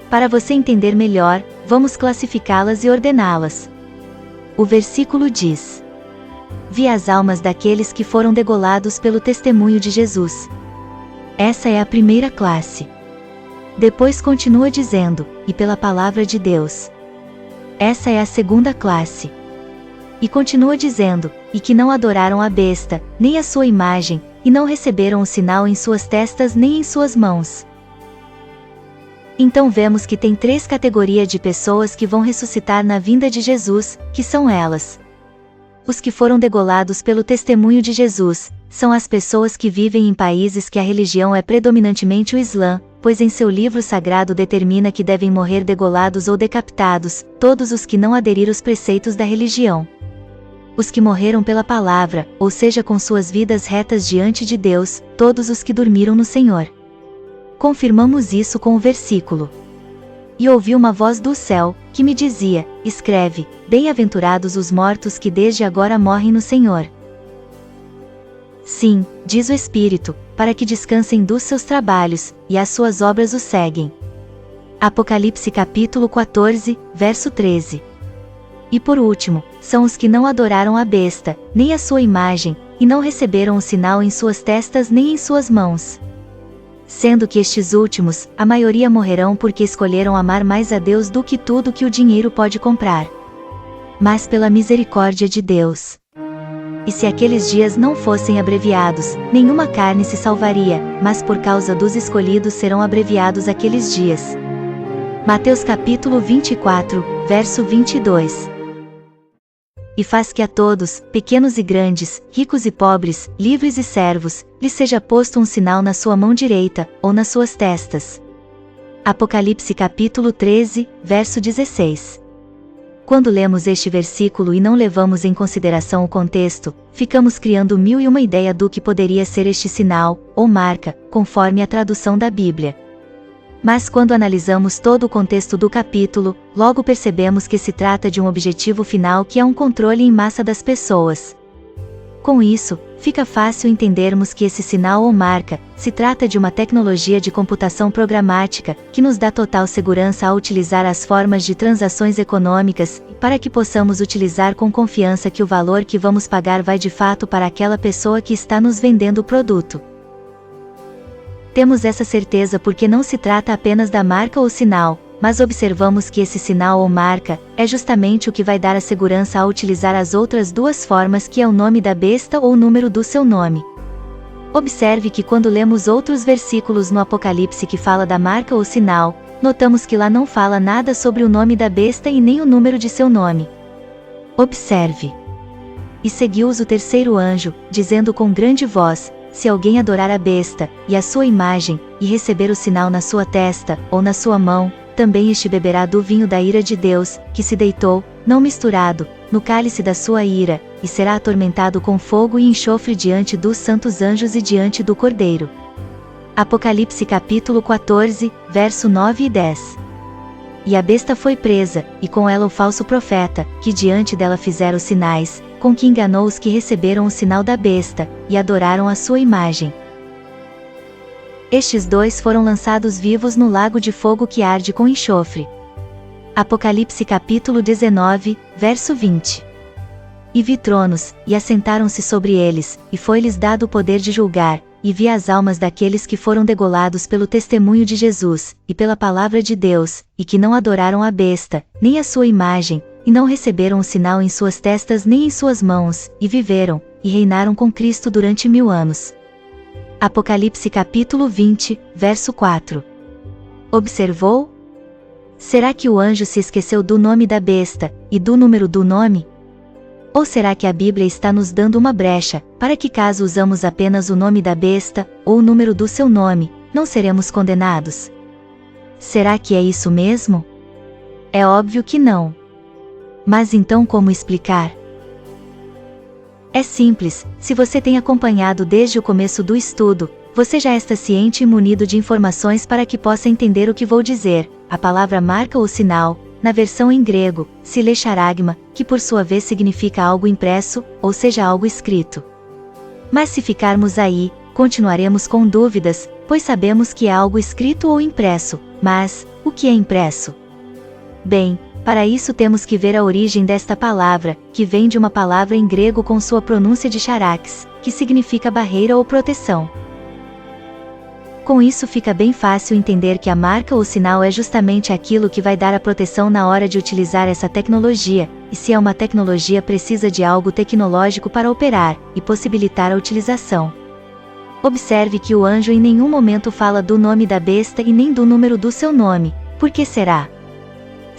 Para você entender melhor, vamos classificá-las e ordená-las. O versículo diz: Vi as almas daqueles que foram degolados pelo testemunho de Jesus. Essa é a primeira classe. Depois continua dizendo, e pela palavra de Deus. Essa é a segunda classe. E continua dizendo, e que não adoraram a besta, nem a sua imagem, e não receberam o sinal em suas testas nem em suas mãos. Então vemos que tem 3 categorias de pessoas que vão ressuscitar na vinda de Jesus, que são elas. Os que foram degolados pelo testemunho de Jesus, são as pessoas que vivem em países que a religião é predominantemente o Islã, pois em seu livro sagrado determina que devem morrer degolados ou decapitados, todos os que não aderiram aos preceitos da religião. Os que morreram pela palavra, ou seja com suas vidas retas diante de Deus, todos os que dormiram no Senhor. Confirmamos isso com o versículo. e ouvi uma voz do céu, que me dizia: escreve, bem-aventurados os mortos que desde agora morrem no Senhor. Sim, diz o Espírito, para que descansem dos seus trabalhos, e as suas obras os seguem. Apocalipse capítulo 14, verso 13. E por último, são os que não adoraram a besta, nem a sua imagem, e não receberam o sinal em suas testas nem em suas mãos. Sendo que estes últimos, a maioria morrerão porque escolheram amar mais a Deus do que tudo que o dinheiro pode comprar. Mas pela misericórdia de Deus. E se aqueles dias não fossem abreviados, nenhuma carne se salvaria, mas por causa dos escolhidos serão abreviados aqueles dias. Mateus capítulo 24, verso 22. E faz que a todos, pequenos e grandes, ricos e pobres, livres e servos, lhes seja posto um sinal na sua mão direita, ou nas suas testas. Apocalipse capítulo 13, verso 16. Quando lemos este versículo e não levamos em consideração o contexto, ficamos criando mil e uma ideia do que poderia ser este sinal, ou marca, conforme a tradução da Bíblia. Mas quando analisamos todo o contexto do capítulo, logo percebemos que se trata de um objetivo final que é um controle em massa das pessoas. Com isso, fica fácil entendermos que esse sinal ou marca, se trata de uma tecnologia de computação programática, que nos dá total segurança ao utilizar as formas de transações econômicas, para que possamos utilizar com confiança que o valor que vamos pagar vai de fato para aquela pessoa que está nos vendendo o produto. Temos essa certeza porque não se trata apenas da marca ou sinal, mas observamos que esse sinal ou marca é justamente o que vai dar a segurança ao utilizar as outras duas formas, que é o nome da besta ou o número do seu nome. Observe que quando lemos outros versículos no Apocalipse que fala da marca ou sinal, notamos que lá não fala nada sobre o nome da besta e nem o número de seu nome. Observe. E seguiu-os o terceiro anjo, dizendo com grande voz: se alguém adorar a besta, e a sua imagem, e receber o sinal na sua testa, ou na sua mão, também este beberá do vinho da ira de Deus, que se deitou, não misturado, no cálice da sua ira, e será atormentado com fogo e enxofre diante dos santos anjos e diante do Cordeiro. Apocalipse capítulo 14, verso 9 e 10. E a besta foi presa, e com ela o falso profeta, que diante dela fizera os sinais, com que enganou os que receberam o sinal da besta, e adoraram a sua imagem. Estes dois foram lançados vivos no lago de fogo que arde com enxofre. Apocalipse capítulo 19, verso 20. E vi tronos, e assentaram-se sobre eles, e foi-lhes dado o poder de julgar, e vi as almas daqueles que foram degolados pelo testemunho de Jesus, e pela palavra de Deus, e que não adoraram a besta, nem a sua imagem, e não receberam o sinal em suas testas nem em suas mãos, e viveram, e reinaram com Cristo durante 1000 anos. Apocalipse capítulo 20, verso 4. Observou? Será que o anjo se esqueceu do nome da besta, e do número do nome? Ou será que a Bíblia está nos dando uma brecha, para que caso usamos apenas o nome da besta, ou o número do seu nome, não seremos condenados? Será que é isso mesmo? É óbvio que não. Mas então como explicar? É simples, se você tem acompanhado desde o começo do estudo, você já está ciente e munido de informações para que possa entender o que vou dizer. A palavra marca ou sinal, na versão em grego, se lê charagma, que por sua vez significa algo impresso, ou seja algo escrito. Mas se ficarmos aí, continuaremos com dúvidas, pois sabemos que é algo escrito ou impresso, mas, o que é impresso? Bem, para isso temos que ver a origem desta palavra, que vem de uma palavra em grego com sua pronúncia de charax, que significa barreira ou proteção. Com isso fica bem fácil entender que a marca ou sinal é justamente aquilo que vai dar a proteção na hora de utilizar essa tecnologia, e se é uma tecnologia precisa de algo tecnológico para operar, e possibilitar a utilização. Observe que o anjo em nenhum momento fala do nome da besta e nem do número do seu nome. Por que será?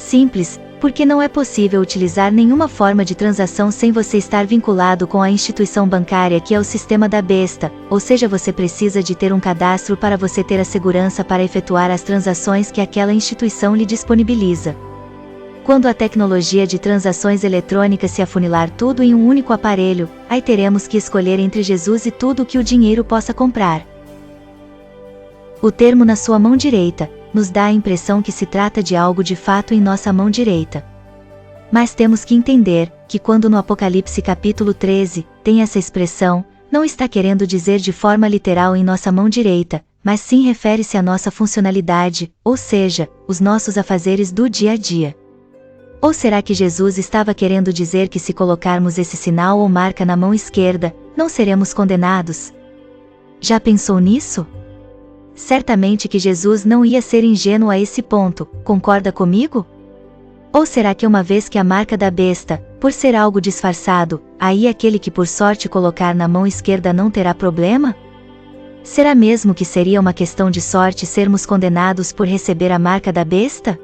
Simples, porque não é possível utilizar nenhuma forma de transação sem você estar vinculado com a instituição bancária que é o sistema da besta, ou seja, você precisa de ter um cadastro para você ter a segurança para efetuar as transações que aquela instituição lhe disponibiliza. Quando a tecnologia de transações eletrônicas se afunilar tudo em um único aparelho, aí teremos que escolher entre Jesus e tudo o que o dinheiro possa comprar. O termo na sua mão direita nos dá a impressão que se trata de algo de fato em nossa mão direita. Mas temos que entender que quando no Apocalipse capítulo 13, tem essa expressão, não está querendo dizer de forma literal em nossa mão direita, mas sim refere-se à nossa funcionalidade, ou seja, os nossos afazeres do dia a dia. Ou será que Jesus estava querendo dizer que se colocarmos esse sinal ou marca na mão esquerda, não seremos condenados? Já pensou nisso? Certamente que Jesus não ia ser ingênuo a esse ponto, concorda comigo? Ou será que uma vez que a marca da besta, por ser algo disfarçado, aí aquele que por sorte colocar na mão esquerda não terá problema? Será mesmo que seria uma questão de sorte sermos condenados por receber a marca da besta?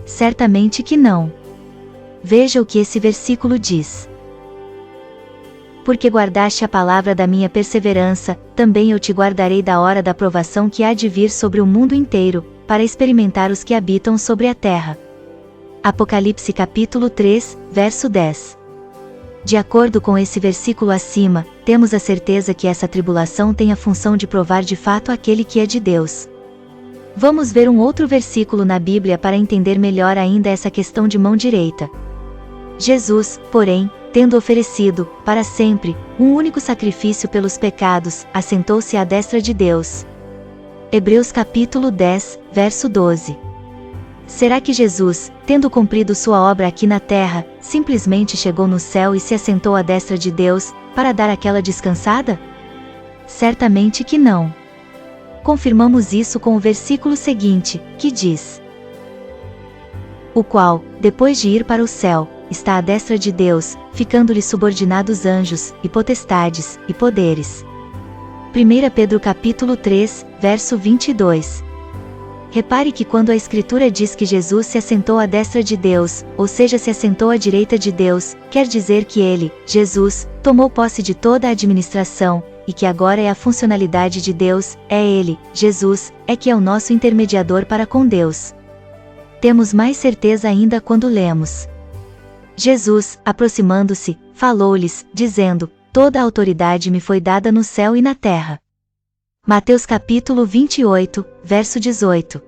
Certamente que não. Veja o que esse versículo diz. Porque guardaste a palavra da minha perseverança, também eu te guardarei da hora da provação que há de vir sobre o mundo inteiro, para experimentar os que habitam sobre a terra. Apocalipse capítulo 3, verso 10. De acordo com esse versículo acima, temos a certeza que essa tribulação tem a função de provar de fato aquele que é de Deus. Vamos ver um outro versículo na Bíblia para entender melhor ainda essa questão de mão direita. Jesus, porém, tendo oferecido, para sempre, um único sacrifício pelos pecados, assentou-se à destra de Deus. Hebreus capítulo 10, verso 12. Será que Jesus, tendo cumprido sua obra aqui na terra, simplesmente chegou no céu e se assentou à destra de Deus, para dar aquela descansada? Certamente que não. Confirmamos isso com o versículo seguinte, que diz: o qual, depois de ir para o céu, está à destra de Deus, ficando-lhe subordinados anjos, e potestades, e poderes. 1 Pedro capítulo 3, verso 22. Repare que quando a Escritura diz que Jesus se assentou à destra de Deus, ou seja, se assentou à direita de Deus, quer dizer que ele, Jesus, tomou posse de toda a administração, e que agora é a funcionalidade de Deus, é ele, Jesus, é que é o nosso intermediador para com Deus. Temos mais certeza ainda quando lemos: Jesus, aproximando-se, falou-lhes, dizendo: toda a autoridade me foi dada no céu e na terra. Mateus capítulo 28, verso 18.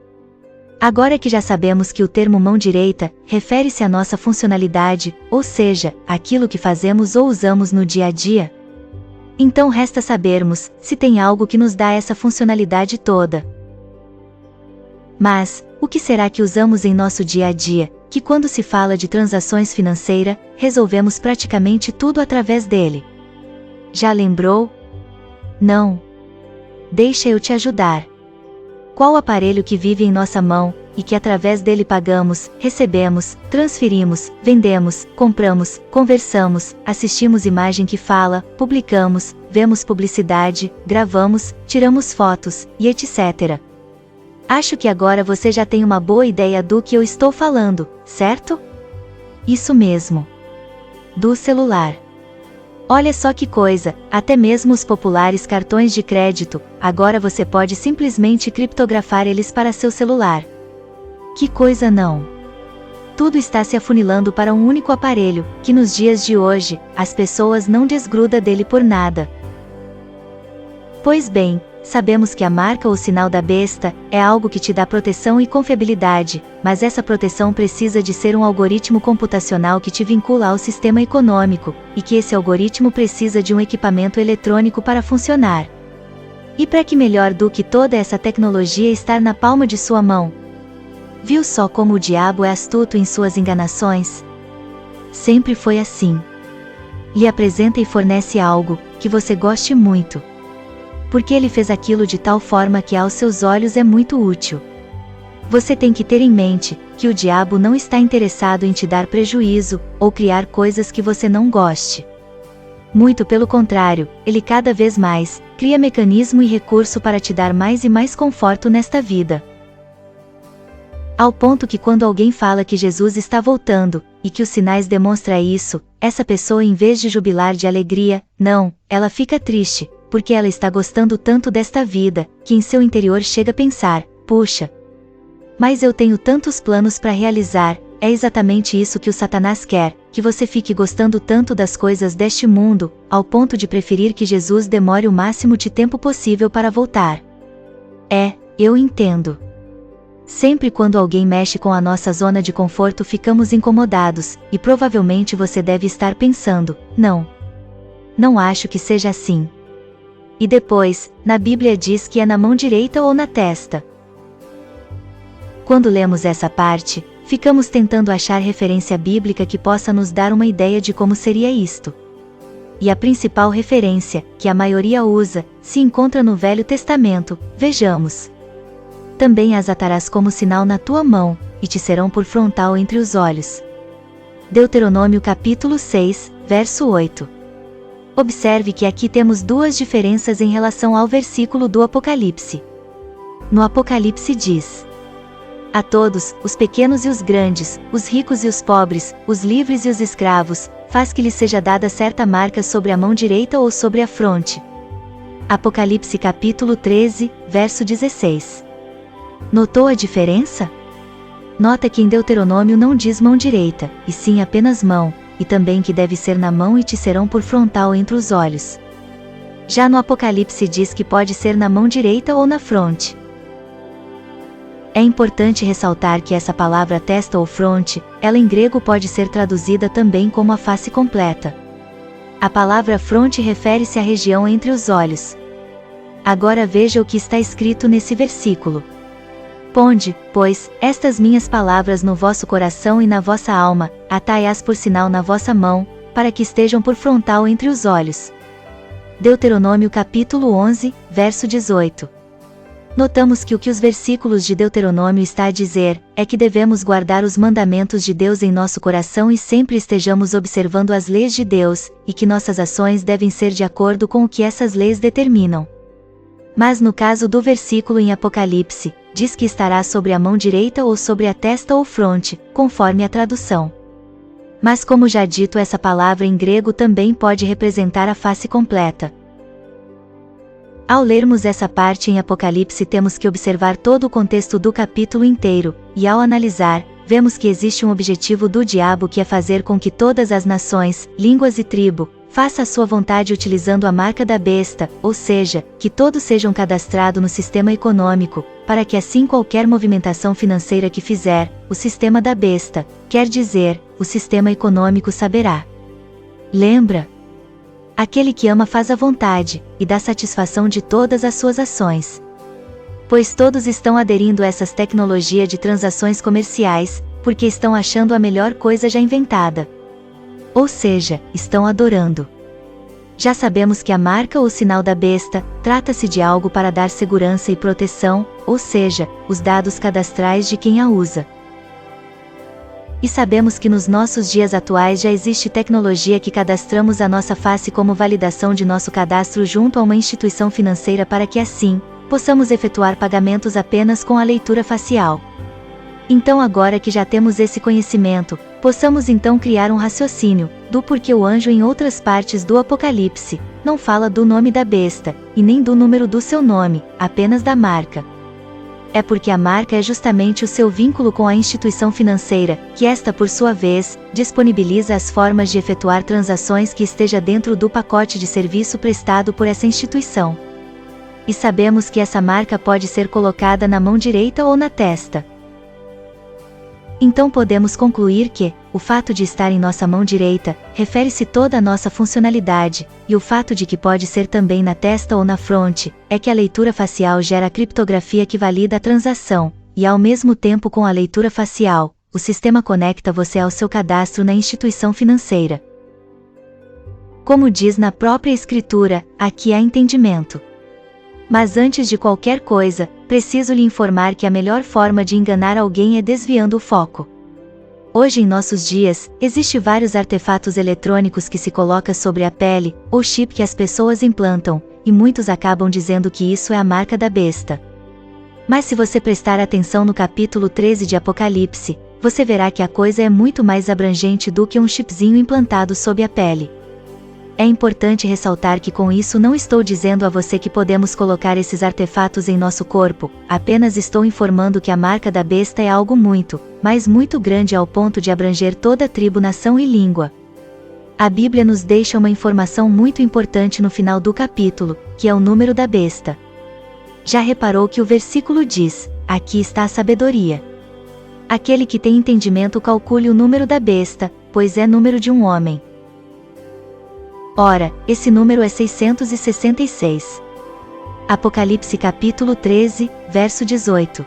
Agora que já sabemos que o termo mão direita refere-se à nossa funcionalidade, ou seja, aquilo que fazemos ou usamos no dia a dia, então resta sabermos se tem algo que nos dá essa funcionalidade toda. Mas, o que será que usamos em nosso dia a dia, que quando se fala de transações financeiras, resolvemos praticamente tudo através dele? Já lembrou? Não. Deixa eu te ajudar. Qual aparelho que vive em nossa mão, e que através dele pagamos, recebemos, transferimos, vendemos, compramos, conversamos, assistimos imagem que fala, publicamos, vemos publicidade, gravamos, tiramos fotos, e etc. Acho que agora você já tem uma boa ideia do que eu estou falando, certo? Isso mesmo. Do celular. Olha só que coisa, até mesmo os populares cartões de crédito, agora você pode simplesmente criptografar eles para seu celular. Que coisa não? Tudo está se afunilando para um único aparelho, que nos dias de hoje, as pessoas não desgrudam dele por nada. Pois bem, sabemos que a marca ou sinal da besta é algo que te dá proteção e confiabilidade, mas essa proteção precisa de ser um algoritmo computacional que te vincula ao sistema econômico, e que esse algoritmo precisa de um equipamento eletrônico para funcionar. E para que melhor do que toda essa tecnologia estar na palma de sua mão? Viu só como o diabo é astuto em suas enganações? Sempre foi assim. Lhe apresenta e fornece algo que você goste muito, porque ele fez aquilo de tal forma que aos seus olhos é muito útil. Você tem que ter em mente que o diabo não está interessado em te dar prejuízo, ou criar coisas que você não goste. Muito pelo contrário, ele cada vez mais cria mecanismo e recurso para te dar mais e mais conforto nesta vida. Ao ponto que quando alguém fala que Jesus está voltando, e que os sinais demonstram isso, essa pessoa em vez de jubilar de alegria, não, ela fica triste, porque ela está gostando tanto desta vida, que em seu interior chega a pensar: puxa, mas eu tenho tantos planos para realizar. É exatamente isso que o Satanás quer, que você fique gostando tanto das coisas deste mundo, ao ponto de preferir que Jesus demore o máximo de tempo possível para voltar. Eu entendo. Sempre quando alguém mexe com a nossa zona de conforto ficamos incomodados, e provavelmente você deve estar pensando, não acho que seja assim. E depois, na Bíblia diz que é na mão direita ou na testa. Quando lemos essa parte, ficamos tentando achar referência bíblica que possa nos dar uma ideia de como seria isto. E a principal referência, que a maioria usa, se encontra no Velho Testamento. Vejamos. Também as atarás como sinal na tua mão, e te serão por frontal entre os olhos. Deuteronômio capítulo 6, verso 8. Observe que aqui temos duas diferenças em relação ao versículo do Apocalipse. No Apocalipse diz: a todos, os pequenos e os grandes, os ricos e os pobres, os livres e os escravos, faz que lhes seja dada certa marca sobre a mão direita ou sobre a fronte. Apocalipse capítulo 13, verso 16. Notou a diferença? Nota que em Deuteronômio não diz mão direita, e sim apenas mão, e também que deve ser na mão e te serão por frontal entre os olhos. Já no Apocalipse diz que pode ser na mão direita ou na fronte. É importante ressaltar que essa palavra testa ou fronte, ela em grego pode ser traduzida também como a face completa. A palavra fronte refere-se à região entre os olhos. Agora veja o que está escrito nesse versículo. Ponde, pois, estas minhas palavras no vosso coração e na vossa alma, atai-as por sinal na vossa mão, para que estejam por frontal entre os olhos. Deuteronômio capítulo 11, verso 18. Notamos que o que os versículos de Deuteronômio está a dizer, é que devemos guardar os mandamentos de Deus em nosso coração e sempre estejamos observando as leis de Deus, e que nossas ações devem ser de acordo com o que essas leis determinam. Mas no caso do versículo em Apocalipse, diz que estará sobre a mão direita ou sobre a testa ou fronte, conforme a tradução. Mas como já dito, essa palavra em grego também pode representar a face completa. Ao lermos essa parte em Apocalipse temos que observar todo o contexto do capítulo inteiro, e ao analisar, vemos que existe um objetivo do diabo que é fazer com que todas as nações, línguas e tribo, faça a sua vontade utilizando a marca da besta, ou seja, que todos sejam cadastrados no sistema econômico, para que assim qualquer movimentação financeira que fizer, o sistema da besta, quer dizer, o sistema econômico saberá. Lembra? Aquele que ama faz a vontade, e dá satisfação de todas as suas ações. Pois todos estão aderindo a essas tecnologias de transações comerciais, porque estão achando a melhor coisa já inventada. Ou seja, estão adorando. Já sabemos que a marca ou sinal da besta, trata-se de algo para dar segurança e proteção, ou seja, os dados cadastrais de quem a usa. E sabemos que nos nossos dias atuais já existe tecnologia que cadastramos a nossa face como validação de nosso cadastro junto a uma instituição financeira para que assim, possamos efetuar pagamentos apenas com a leitura facial. Então agora que já temos esse conhecimento, possamos então criar um raciocínio, do porquê o anjo em outras partes do Apocalipse, não fala do nome da besta, e nem do número do seu nome, apenas da marca. É porque a marca é justamente o seu vínculo com a instituição financeira, que esta por sua vez, disponibiliza as formas de efetuar transações que esteja dentro do pacote de serviço prestado por essa instituição. E sabemos que essa marca pode ser colocada na mão direita ou na testa. Então podemos concluir que, o fato de estar em nossa mão direita, refere-se toda a nossa funcionalidade, e o fato de que pode ser também na testa ou na fronte, é que a leitura facial gera a criptografia que valida a transação, e ao mesmo tempo com a leitura facial, o sistema conecta você ao seu cadastro na instituição financeira. Como diz na própria Escritura, aqui há entendimento. Mas antes de qualquer coisa, preciso lhe informar que a melhor forma de enganar alguém é desviando o foco. Hoje em nossos dias, existem vários artefatos eletrônicos que se colocam sobre a pele, ou chip que as pessoas implantam, e muitos acabam dizendo que isso é a marca da besta. Mas se você prestar atenção no capítulo 13 de Apocalipse, você verá que a coisa é muito mais abrangente do que um chipzinho implantado sob a pele. É importante ressaltar que com isso não estou dizendo a você que podemos colocar esses artefatos em nosso corpo, apenas estou informando que a marca da besta é algo muito, mas muito grande ao ponto de abranger toda tribo, nação e língua. A Bíblia nos deixa uma informação muito importante no final do capítulo, que é o número da besta. Já reparou que o versículo diz, aqui está a sabedoria. Aquele que tem entendimento calcule o número da besta, pois é número de um homem. Ora, esse número é 666. Apocalipse capítulo 13, verso 18.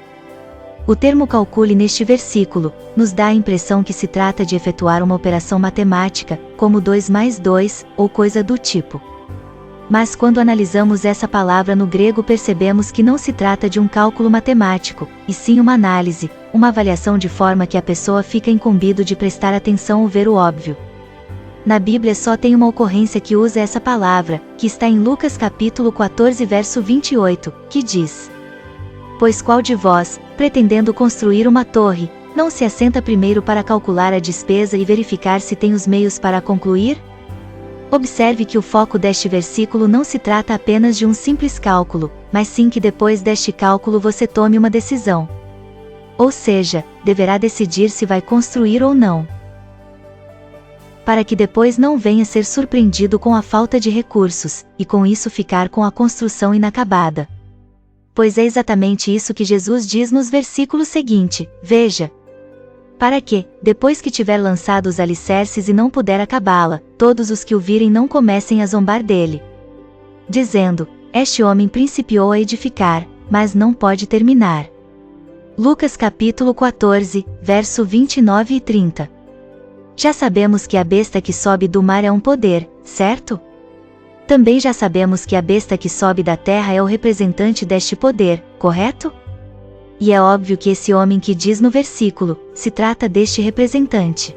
O termo calcule neste versículo nos dá a impressão que se trata de efetuar uma operação matemática, como 2 mais 2, ou coisa do tipo. Mas quando analisamos essa palavra no grego percebemos que não se trata de um cálculo matemático, e sim uma análise, uma avaliação de forma que a pessoa fica incumbido de prestar atenção ou ver o óbvio. Na Bíblia só tem uma ocorrência que usa essa palavra, que está em Lucas capítulo 14 verso 28, que diz: Pois qual de vós, pretendendo construir uma torre, não se assenta primeiro para calcular a despesa e verificar se tem os meios para a concluir? Observe que o foco deste versículo não se trata apenas de um simples cálculo, mas sim que depois deste cálculo você tome uma decisão. Ou seja, deverá decidir se vai construir ou não. Para que depois não venha ser surpreendido com a falta de recursos, e com isso ficar com a construção inacabada. Pois é exatamente isso que Jesus diz nos versículos seguintes, veja. Para que, depois que tiver lançado os alicerces e não puder acabá-la, todos os que o virem não comecem a zombar dele. Dizendo, este homem principiou a edificar, mas não pode terminar. Lucas capítulo 14, verso 29 e 30. Já sabemos que a besta que sobe do mar é um poder, certo? Também já sabemos que a besta que sobe da terra é o representante deste poder, correto? E é óbvio que esse homem que diz no versículo, se trata deste representante.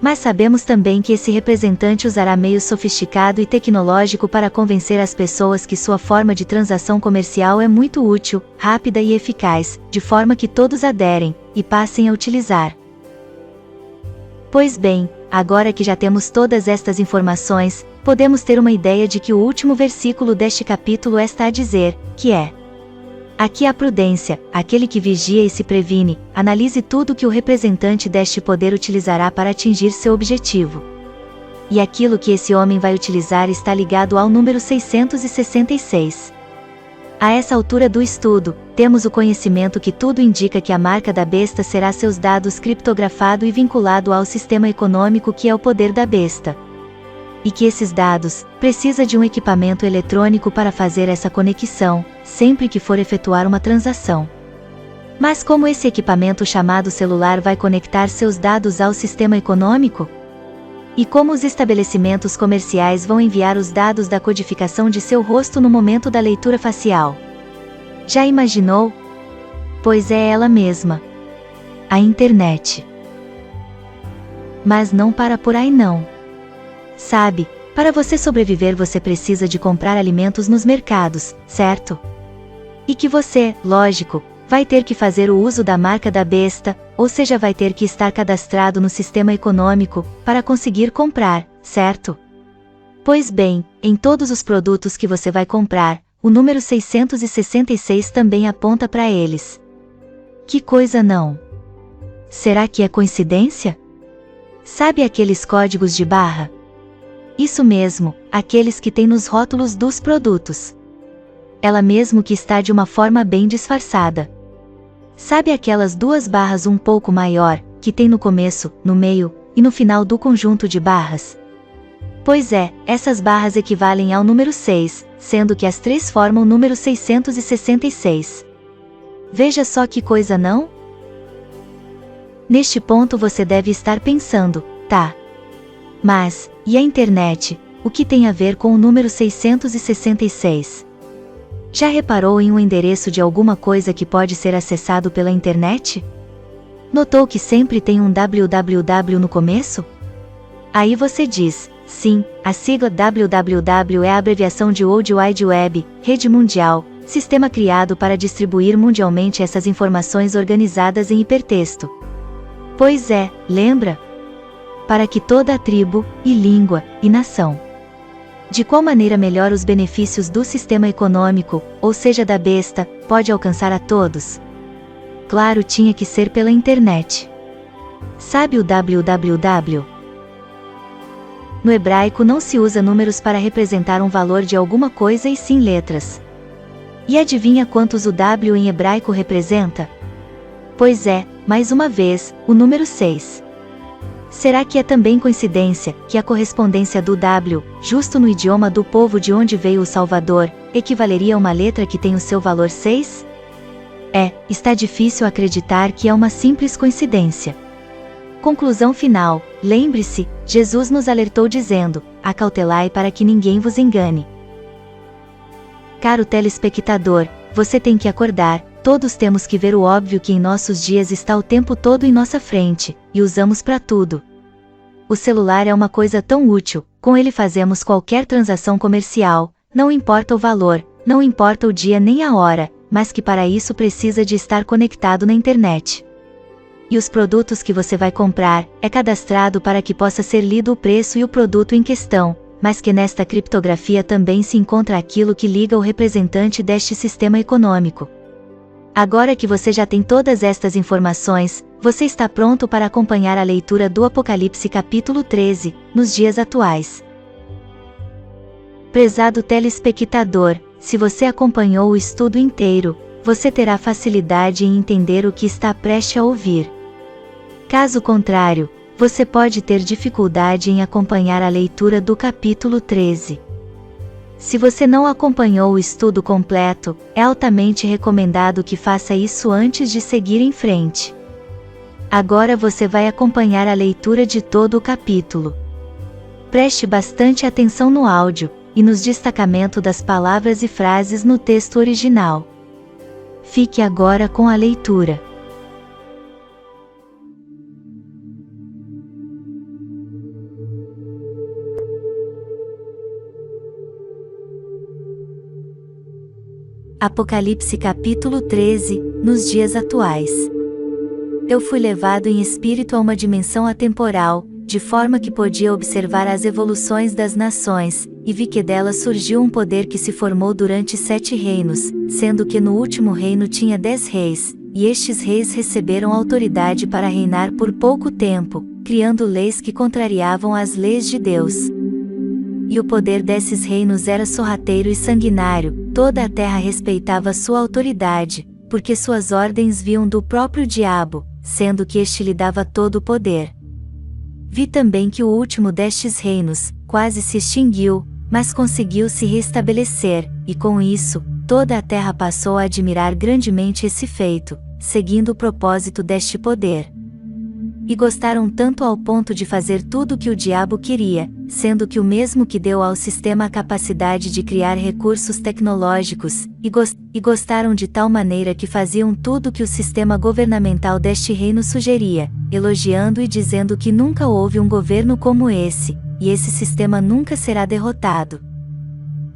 Mas sabemos também que esse representante usará meio sofisticado e tecnológico para convencer as pessoas que sua forma de transação comercial é muito útil, rápida e eficaz, de forma que todos aderem, e passem a utilizar. Pois bem, agora que já temos todas estas informações, podemos ter uma ideia de que o último versículo deste capítulo está a dizer, que é: aqui há prudência, aquele que vigia e se previne, analise tudo que o representante deste poder utilizará para atingir seu objetivo. E aquilo que esse homem vai utilizar está ligado ao número 666. A essa altura do estudo, temos o conhecimento que tudo indica que a marca da besta será seus dados criptografado e vinculado ao sistema econômico que é o poder da besta. E que esses dados, precisa de um equipamento eletrônico para fazer essa conexão, sempre que for efetuar uma transação. Mas como esse equipamento chamado celular vai conectar seus dados ao sistema econômico? E como os estabelecimentos comerciais vão enviar os dados da codificação de seu rosto no momento da leitura facial? Já imaginou? Pois é ela mesma. A internet. Mas não para por aí não. Sabe, para você sobreviver você precisa de comprar alimentos nos mercados, certo? E que você, lógico, vai ter que fazer o uso da marca da besta, ou seja, vai ter que estar cadastrado no sistema econômico, para conseguir comprar, certo? Pois bem, em todos os produtos que você vai comprar, o número 666 também aponta para eles. Que coisa não? Será que é coincidência? Sabe aqueles códigos de barra? Isso mesmo, aqueles que tem nos rótulos dos produtos. Ela mesmo que está de uma forma bem disfarçada. Sabe aquelas duas barras um pouco maior, que tem no começo, no meio, e no final do conjunto de barras? Pois é, essas barras equivalem ao número 6, sendo que as três formam o número 666. Veja só que coisa não? Neste ponto você deve estar pensando, tá? Mas, e a internet, o que tem a ver com o número 666? Já reparou em um endereço de alguma coisa que pode ser acessado pela internet? Notou que sempre tem um www no começo? Aí você diz, sim, a sigla www é a abreviação de World Wide Web, rede mundial, sistema criado para distribuir mundialmente essas informações organizadas em hipertexto. Pois é, lembra? Para que toda a tribo, e língua, e nação. De qual maneira melhor os benefícios do sistema econômico, ou seja da besta, pode alcançar a todos? Claro, tinha que ser pela internet. Sabe o www? No hebraico não se usa números para representar um valor de alguma coisa e sim letras. E adivinha quantos o W em hebraico representa? Pois é, mais uma vez, o número 6. Será que é também coincidência que a correspondência do W, justo no idioma do povo de onde veio o Salvador, equivaleria a uma letra que tem o seu valor 6? Está difícil acreditar que é uma simples coincidência. Conclusão final: lembre-se, Jesus nos alertou dizendo: acautelai para que ninguém vos engane. Caro telespectador, você tem que acordar, todos temos que ver o óbvio que em nossos dias está o tempo todo em nossa frente, e usamos para tudo. O celular é uma coisa tão útil, com ele fazemos qualquer transação comercial, não importa o valor, não importa o dia nem a hora, mas que para isso precisa de estar conectado na internet. E os produtos que você vai comprar, é cadastrado para que possa ser lido o preço e o produto em questão, mas que nesta criptografia também se encontra aquilo que liga o representante deste sistema econômico. Agora que você já tem todas estas informações, você está pronto para acompanhar a leitura do Apocalipse capítulo 13, nos dias atuais. Prezado telespectador, se você acompanhou o estudo inteiro, você terá facilidade em entender o que está prestes a ouvir. Caso contrário, você pode ter dificuldade em acompanhar a leitura do capítulo 13. Se você não acompanhou o estudo completo, é altamente recomendado que faça isso antes de seguir em frente. Agora você vai acompanhar a leitura de todo o capítulo. Preste bastante atenção no áudio, e nos destacamento das palavras e frases no texto original. Fique agora com a leitura. Apocalipse capítulo 13, nos dias atuais. Eu fui levado em espírito a uma dimensão atemporal, de forma que podia observar as evoluções das nações, e vi que delas surgiu um poder que se formou durante 7 reinos, sendo que no último reino tinha 10 reis, e estes reis receberam autoridade para reinar por pouco tempo, criando leis que contrariavam as leis de Deus. E o poder desses reinos era sorrateiro e sanguinário, toda a terra respeitava sua autoridade, porque suas ordens vinham do próprio diabo, sendo que este lhe dava todo o poder. Vi também que o último destes reinos, quase se extinguiu, mas conseguiu se restabelecer, e com isso, toda a terra passou a admirar grandemente esse feito, seguindo o propósito deste poder. E gostaram tanto ao ponto de fazer tudo o que o diabo queria, sendo que o mesmo que deu ao sistema a capacidade de criar recursos tecnológicos, e gostaram de tal maneira que faziam tudo o que o sistema governamental deste reino sugeria, elogiando e dizendo que nunca houve um governo como esse, e esse sistema nunca será derrotado.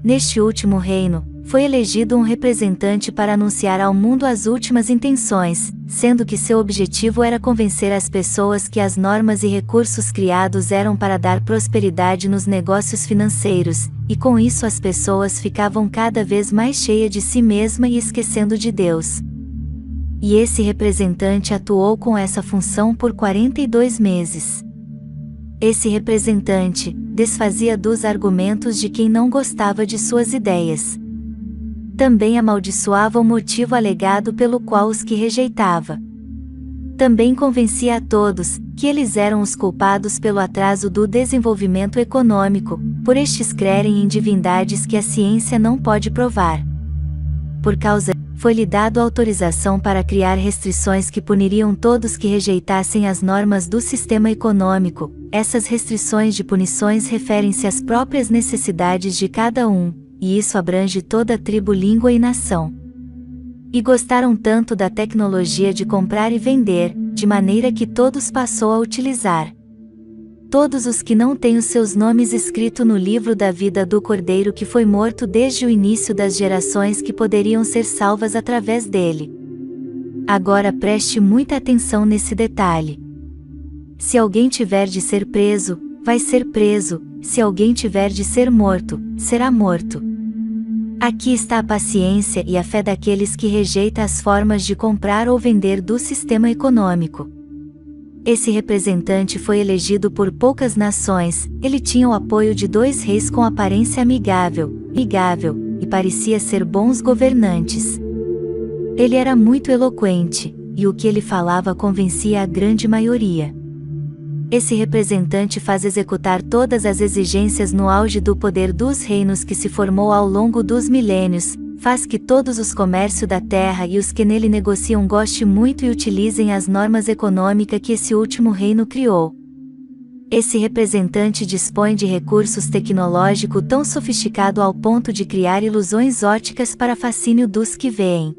Neste último reino, foi elegido um representante para anunciar ao mundo as últimas intenções, sendo que seu objetivo era convencer as pessoas que as normas e recursos criados eram para dar prosperidade nos negócios financeiros, e com isso as pessoas ficavam cada vez mais cheias de si mesma e esquecendo de Deus. E esse representante atuou com essa função por 42 meses. Esse representante desfazia dos argumentos de quem não gostava de suas ideias. Também amaldiçoava o motivo alegado pelo qual os que rejeitava. Também convencia a todos que eles eram os culpados pelo atraso do desenvolvimento econômico, por estes crerem em divindades que a ciência não pode provar. Por causa foi-lhe dado autorização para criar restrições que puniriam todos que rejeitassem as normas do sistema econômico. Essas restrições de punições referem-se às próprias necessidades de cada um, e isso abrange toda tribo, língua e nação. E gostaram tanto da tecnologia de comprar e vender, de maneira que todos passou a utilizar. Todos os que não têm os seus nomes escritos no livro da vida do Cordeiro que foi morto desde o início das gerações que poderiam ser salvas através dele. Agora preste muita atenção nesse detalhe. Se alguém tiver de ser preso, vai ser preso, se alguém tiver de ser morto, será morto. Aqui está a paciência e a fé daqueles que rejeitam as formas de comprar ou vender do sistema econômico. Esse representante foi elegido por poucas nações, ele tinha o apoio de 2 reis com aparência amigável, e parecia ser bons governantes. Ele era muito eloquente, e o que ele falava convencia a grande maioria. Esse representante faz executar todas as exigências no auge do poder dos reinos que se formou ao longo dos milênios, faz que todos os comércios da terra e os que nele negociam gostem muito e utilizem as normas econômicas que esse último reino criou. Esse representante dispõe de recursos tecnológicos tão sofisticados ao ponto de criar ilusões óticas para fascínio dos que veem.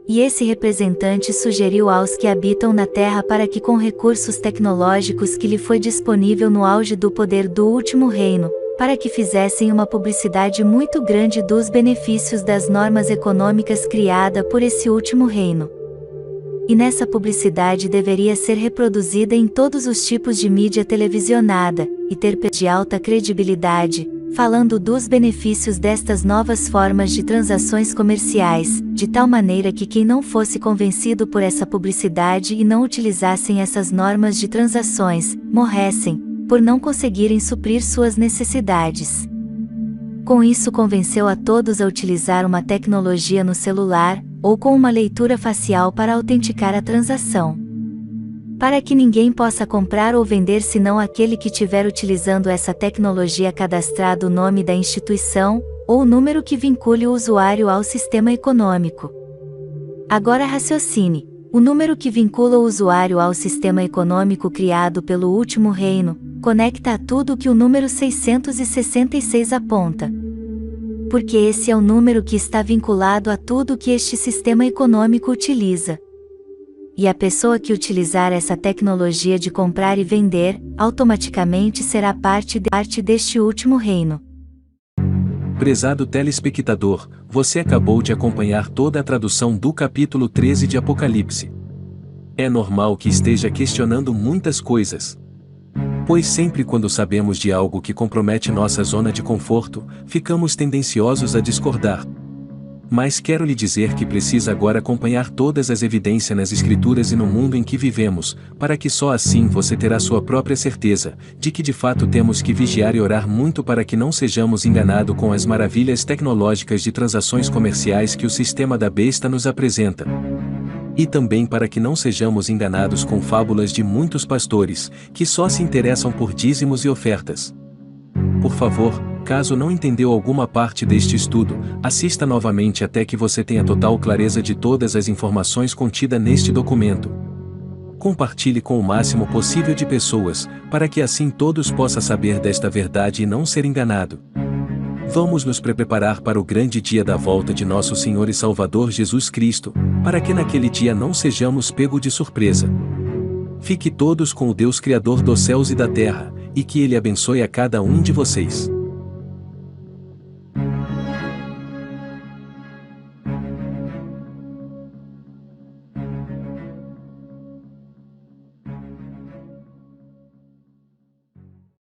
E esse representante sugeriu aos que habitam na Terra para que com recursos tecnológicos que lhe foi disponível no auge do poder do último reino, para que fizessem uma publicidade muito grande dos benefícios das normas econômicas criadas por esse último reino. E nessa publicidade deveria ser reproduzida em todos os tipos de mídia televisionada, e ter de alta credibilidade, falando dos benefícios destas novas formas de transações comerciais, de tal maneira que quem não fosse convencido por essa publicidade e não utilizassem essas normas de transações, morressem, por não conseguirem suprir suas necessidades. Com isso convenceu a todos a utilizar uma tecnologia no celular, ou com uma leitura facial para autenticar a transação. Para que ninguém possa comprar ou vender senão aquele que tiver utilizando essa tecnologia cadastrado o nome da instituição, ou o número que vincule o usuário ao sistema econômico. Agora raciocine, o número que vincula o usuário ao sistema econômico criado pelo último reino, conecta a tudo o que o número 666 aponta. Porque esse é o número que está vinculado a tudo o que este sistema econômico utiliza. E a pessoa que utilizar essa tecnologia de comprar e vender, automaticamente será parte deste último reino. Prezado telespectador, você acabou de acompanhar toda a tradução do capítulo 13 de Apocalipse. É normal que esteja questionando muitas coisas. Pois sempre quando sabemos de algo que compromete nossa zona de conforto, ficamos tendenciosos a discordar. Mas quero lhe dizer que precisa agora acompanhar todas as evidências nas Escrituras e no mundo em que vivemos, para que só assim você terá sua própria certeza, de que de fato temos que vigiar e orar muito para que não sejamos enganados com as maravilhas tecnológicas de transações comerciais que o sistema da besta nos apresenta. E também para que não sejamos enganados com fábulas de muitos pastores, que só se interessam por dízimos e ofertas. Por favor, caso não entendeu alguma parte deste estudo, assista novamente até que você tenha total clareza de todas as informações contidas neste documento. Compartilhe com o máximo possível de pessoas, para que assim todos possam saber desta verdade e não ser enganado. Vamos nos preparar para o grande dia da volta de nosso Senhor e Salvador Jesus Cristo, para que naquele dia não sejamos pegos de surpresa. Fique todos com o Deus Criador dos céus e da terra, e que Ele abençoe a cada um de vocês.